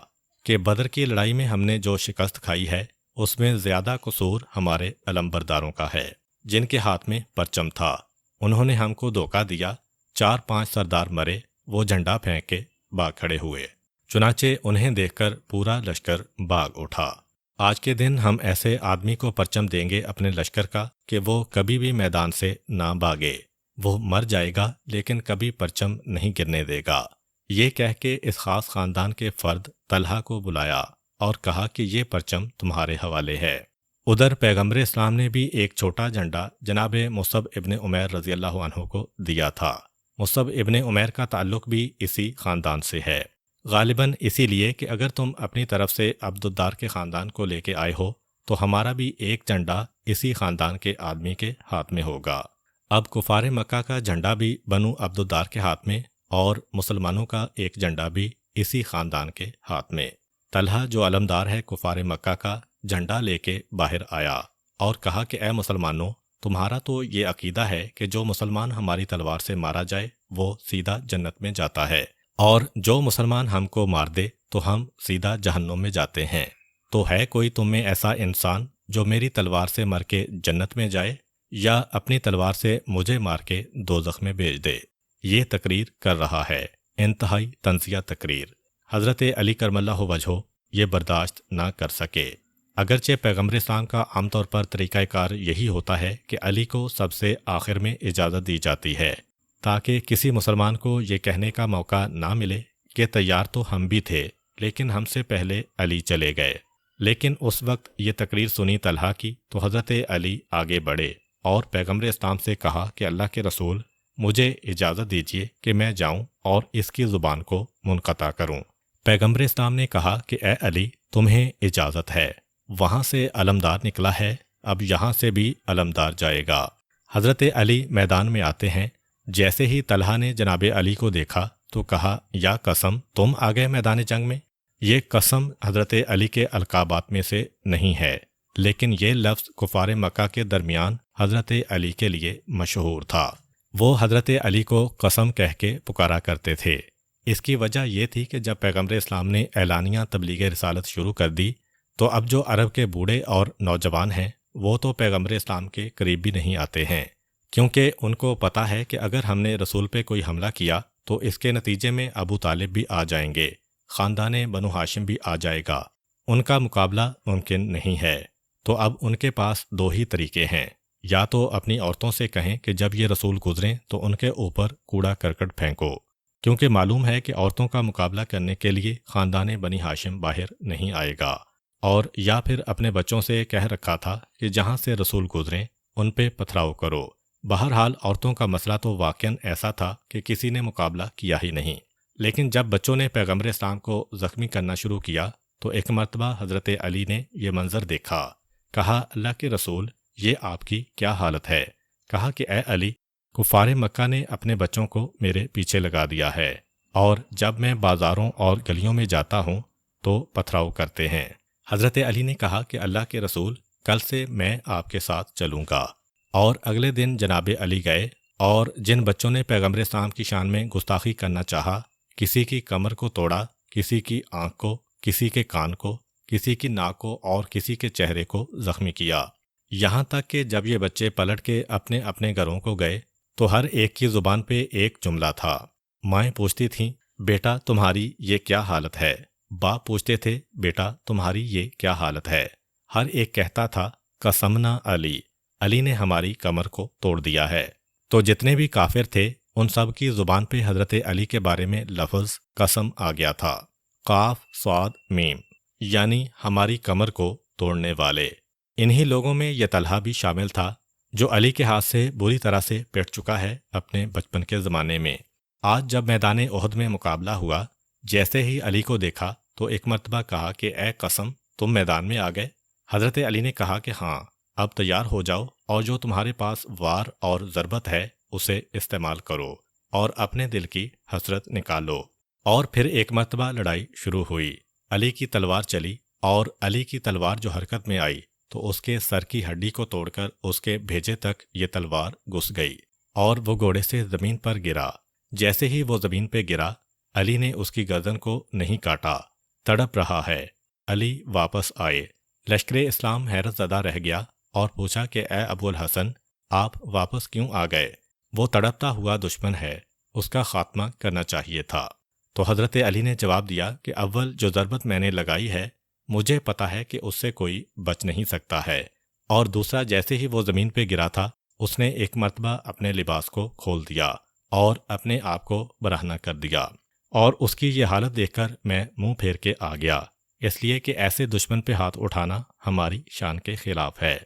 کہ بدر کی لڑائی میں ہم نے جو شکست کھائی ہے اس میں زیادہ قصور ہمارے علمبرداروں کا ہے جن کے ہاتھ میں پرچم تھا۔ انہوں نے ہم کو دھوکہ دیا، 4-5 سردار مرے، وہ جھنڈا پھینک کے بھاگ کھڑے ہوئے۔ چنانچہ انہیں دیکھ کر پورا لشکر بھاگ اٹھا۔ آج کے دن ہم ایسے آدمی کو پرچم دیں گے اپنے لشکر کا کہ وہ کبھی بھی میدان سے نہ بھاگے، وہ مر جائے گا لیکن کبھی پرچم نہیں گرنے دے گا۔ یہ کہہ کے اس خاص خاندان کے فرد طلحہ کو بلایا اور کہا کہ یہ پرچم تمہارے حوالے ہے۔ ادھر پیغمبر اسلام نے بھی ایک چھوٹا جھنڈا جناب مصعب ابن عمیر رضی اللہ عنہ کو دیا تھا۔ مصعب ابن عمیر کا تعلق بھی اسی خاندان سے ہے، غالباً اسی لیے کہ اگر تم اپنی طرف سے عبد الدار کے خاندان کو لے کے آئے ہو تو ہمارا بھی ایک جھنڈا اسی خاندان کے آدمی کے ہاتھ میں ہوگا۔ اب کفار مکہ کا جھنڈا بھی بنو عبد الدار کے ہاتھ میں اور مسلمانوں کا ایک جھنڈا بھی اسی خاندان کے ہاتھ میں۔ طلحہ جو علمدار ہے کفار مکہ کا، جھنڈا لے کے باہر آیا اور کہا کہ اے مسلمانوں، تمہارا تو یہ عقیدہ ہے کہ جو مسلمان ہماری تلوار سے مارا جائے وہ سیدھا جنت میں جاتا ہے، اور جو مسلمان ہم کو مار دے تو ہم سیدھا جہنم میں جاتے ہیں۔ تو ہے کوئی تم میں ایسا انسان جو میری تلوار سے مر کے جنت میں جائے یا اپنی تلوار سے مجھے مار کے دوزخ میں بھیج دے؟ یہ تقریر کر رہا ہے، انتہائی طنزیہ تقریر۔ حضرت علی کرم اللہ وجہہ یہ برداشت نہ کر سکے۔ اگرچہ پیغمبر اسلام کا عام طور پر طریقہ کار یہی ہوتا ہے کہ علی کو سب سے آخر میں اجازت دی جاتی ہے تاکہ کسی مسلمان کو یہ کہنے کا موقع نہ ملے کہ تیار تو ہم بھی تھے لیکن ہم سے پہلے علی چلے گئے۔ لیکن اس وقت یہ تقریر سنی طلحہ کی تو حضرت علی آگے بڑھے اور پیغمبر اسلام سے کہا کہ اللہ کے رسول، مجھے اجازت دیجیے کہ میں جاؤں اور اس کی زبان کو منقطع کروں۔ پیغمبر اسلام نے کہا کہ اے علی، تمہیں اجازت ہے، وہاں سے علمدار نکلا ہے، اب یہاں سے بھی علمدار جائے گا۔ حضرت علی میدان میں آتے ہیں۔ جیسے ہی طلحہ نے جناب علی کو دیکھا تو کہا یا قسم، تم آ گئے میدان جنگ میں۔ یہ قسم حضرت علی کے القابات میں سے نہیں ہے، لیکن یہ لفظ کفار مکہ کے درمیان حضرت علی کے لیے مشہور تھا۔ وہ حضرت علی کو قسم کہہ کے پکارا کرتے تھے۔ اس کی وجہ یہ تھی کہ جب پیغمبر اسلام نے اعلانیہ تبلیغ رسالت شروع کر دی تو اب جو عرب کے بوڑھے اور نوجوان ہیں وہ تو پیغمبر اسلام کے قریب بھی نہیں آتے ہیں، کیونکہ ان کو پتہ ہے کہ اگر ہم نے رسول پہ کوئی حملہ کیا تو اس کے نتیجے میں ابو طالب بھی آ جائیں گے، خاندان بنو ہاشم بھی آ جائے گا، ان کا مقابلہ ممکن نہیں ہے۔ تو اب ان کے پاس دو ہی طریقے ہیں، یا تو اپنی عورتوں سے کہیں کہ جب یہ رسول گزریں تو ان کے اوپر کوڑا کرکٹ پھینکو، کیونکہ معلوم ہے کہ عورتوں کا مقابلہ کرنے کے لیے خاندان بنی ہاشم باہر نہیں آئے گا، اور یا پھر اپنے بچوں سے کہہ رکھا تھا کہ جہاں سے رسول گزریں ان پہ پتھراؤ کرو۔ بہرحال عورتوں کا مسئلہ تو واقعاً ایسا تھا کہ کسی نے مقابلہ کیا ہی نہیں، لیکن جب بچوں نے پیغمبر اسلام کو زخمی کرنا شروع کیا تو ایک مرتبہ حضرت علی نے یہ منظر دیکھا۔ کہا اللہ کے رسول، یہ آپ کی کیا حالت ہے؟ کہا کہ اے علی، کفار مکہ نے اپنے بچوں کو میرے پیچھے لگا دیا ہے، اور جب میں بازاروں اور گلیوں میں جاتا ہوں تو پتھراؤ کرتے ہیں۔ حضرت علی نے کہا کہ اللہ کے رسول، کل سے میں آپ کے ساتھ چلوں گا۔ اور اگلے دن جناب علی گئے، اور جن بچوں نے پیغمبر اسلام کی شان میں گستاخی کرنا چاہا، کسی کی کمر کو توڑا، کسی کی آنکھ کو، کسی کے کان کو، کسی کی ناک کو اور کسی کے چہرے کو زخمی کیا، یہاں تک کہ جب یہ بچے پلٹ کے اپنے اپنے گھروں کو گئے تو ہر ایک کی زبان پہ ایک جملہ تھا۔ مائیں پوچھتی تھیں بیٹا تمہاری یہ کیا حالت ہے، باپ پوچھتے تھے بیٹا تمہاری یہ کیا حالت ہے۔ ہر ایک کہتا تھا قسمنا علی، علی نے ہماری کمر کو توڑ دیا ہے۔ تو جتنے بھی کافر تھے ان سب کی زبان پہ حضرت علی کے بارے میں لفظ قسم آ گیا تھا۔ قاف صاد میم، یعنی ہماری کمر کو توڑنے والے۔ انہی لوگوں میں یہ طلحہ بھی شامل تھا جو علی کے ہاتھ سے بری طرح سے پٹ چکا ہے اپنے بچپن کے زمانے میں۔ آج جب میدان احد میں مقابلہ ہوا، جیسے ہی علی کو دیکھا تو ایک مرتبہ کہا کہ اے قسم، تم میدان میں آ گئے؟ حضرت علی نے کہا کہ ہاں، اب تیار ہو جاؤ اور جو تمہارے پاس وار اور ضربت ہے اسے استعمال کرو اور اپنے دل کی حسرت نکالو۔ اور پھر ایک مرتبہ لڑائی شروع ہوئی۔ علی کی تلوار چلی اور علی کی تلوار جو حرکت میں آئی تو اس کے سر کی ہڈی کو توڑ کر اس کے بھیجے تک یہ تلوار گھس گئی اور وہ گھوڑے سے زمین پر گرا۔ جیسے ہی وہ زمین پہ گرا، علی نے اس کی گردن کو نہیں کاٹا، تڑپ رہا ہے۔ علی واپس آئے۔ لشکر اسلام حیرت زدہ رہ گیا اور پوچھا کہ اے ابو الحسن، آپ واپس کیوں آ گئے؟ وہ تڑپتا ہوا دشمن ہے، اس کا خاتمہ کرنا چاہیے تھا۔ تو حضرت علی نے جواب دیا کہ اول جو ضربت میں نے لگائی ہے مجھے پتا ہے کہ اس سے کوئی بچ نہیں سکتا ہے، اور دوسرا جیسے ہی وہ زمین پہ گرا تھا اس نے ایک مرتبہ اپنے لباس کو کھول دیا اور اپنے آپ کو برہنہ کر دیا، اور اس کی یہ حالت دیکھ کر میں منہ پھیر کے آ گیا، اس لیے کہ ایسے دشمن پہ ہاتھ اٹھانا ہماری شان کے خلاف ہے۔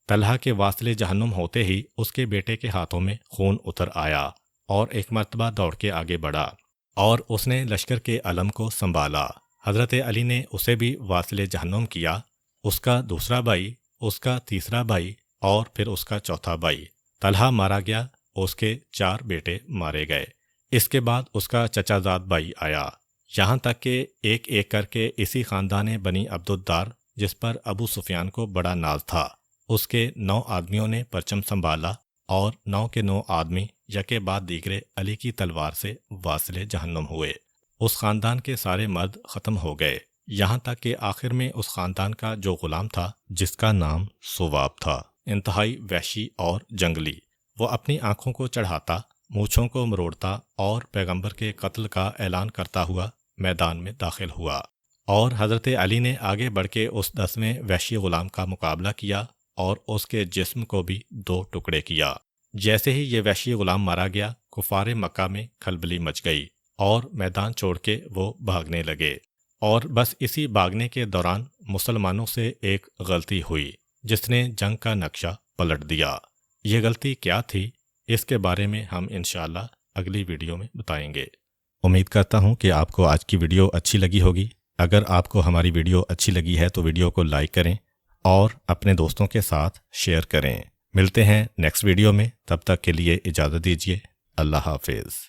طلحہ کے واصل جہنم ہوتے ہی اس کے بیٹے کے ہاتھوں میں خون اتر آیا اور ایک مرتبہ دوڑ کے آگے بڑھا اور اس نے لشکر کے علم کو سنبھالا۔ حضرت علی نے اسے بھی واصل جہنم کیا، اس کا دوسرا بھائی، اس کا تیسرا بھائی اور پھر اس کا چوتھا بھائی۔ طلحہ مارا گیا، اس کے 4 بیٹے مارے گئے۔ اس کے بعد اس کا چچا زاد بھائی آیا، یہاں تک کہ ایک ایک کر کے اسی خاندان بنی عبدالدار، جس پر ابو سفیان کو بڑا ناز تھا، اس کے 9 آدمیوں نے پرچم سنبھالا اور 9 کے 9 آدمی یکے بعد دیگرے علی کی تلوار سے واصل جہنم ہوئے۔ اس خاندان کے سارے مرد ختم ہو گئے، یہاں تک کہ آخر میں اس خاندان کا جو غلام تھا جس کا نام سواب تھا، انتہائی وحشی اور جنگلی، وہ اپنی آنکھوں کو چڑھاتا، مونچھوں کو مروڑتا اور پیغمبر کے قتل کا اعلان کرتا ہوا میدان میں داخل ہوا، اور حضرت علی نے آگے بڑھ کے اس 10ویں وحشی غلام کا مقابلہ کیا اور اس کے جسم کو بھی 2 ٹکڑے کیا۔ جیسے ہی یہ وحشی غلام مارا گیا، کفار مکہ میں کھلبلی مچ گئی اور میدان چھوڑ کے وہ بھاگنے لگے، اور بس اسی بھاگنے کے دوران مسلمانوں سے ایک غلطی ہوئی جس نے جنگ کا نقشہ پلٹ دیا۔ یہ غلطی کیا تھی، اس کے بارے میں ہم انشاءاللہ اگلی ویڈیو میں بتائیں گے۔ امید کرتا ہوں کہ آپ کو آج کی ویڈیو اچھی لگی ہوگی۔ اگر آپ کو ہماری ویڈیو اچھی لگی ہے تو ویڈیو کو لائک کریں اور اپنے دوستوں کے ساتھ شیئر کریں۔ ملتے ہیں نیکسٹ ویڈیو میں، تب تک کے لیے اجازت دیجیے۔ اللہ حافظ۔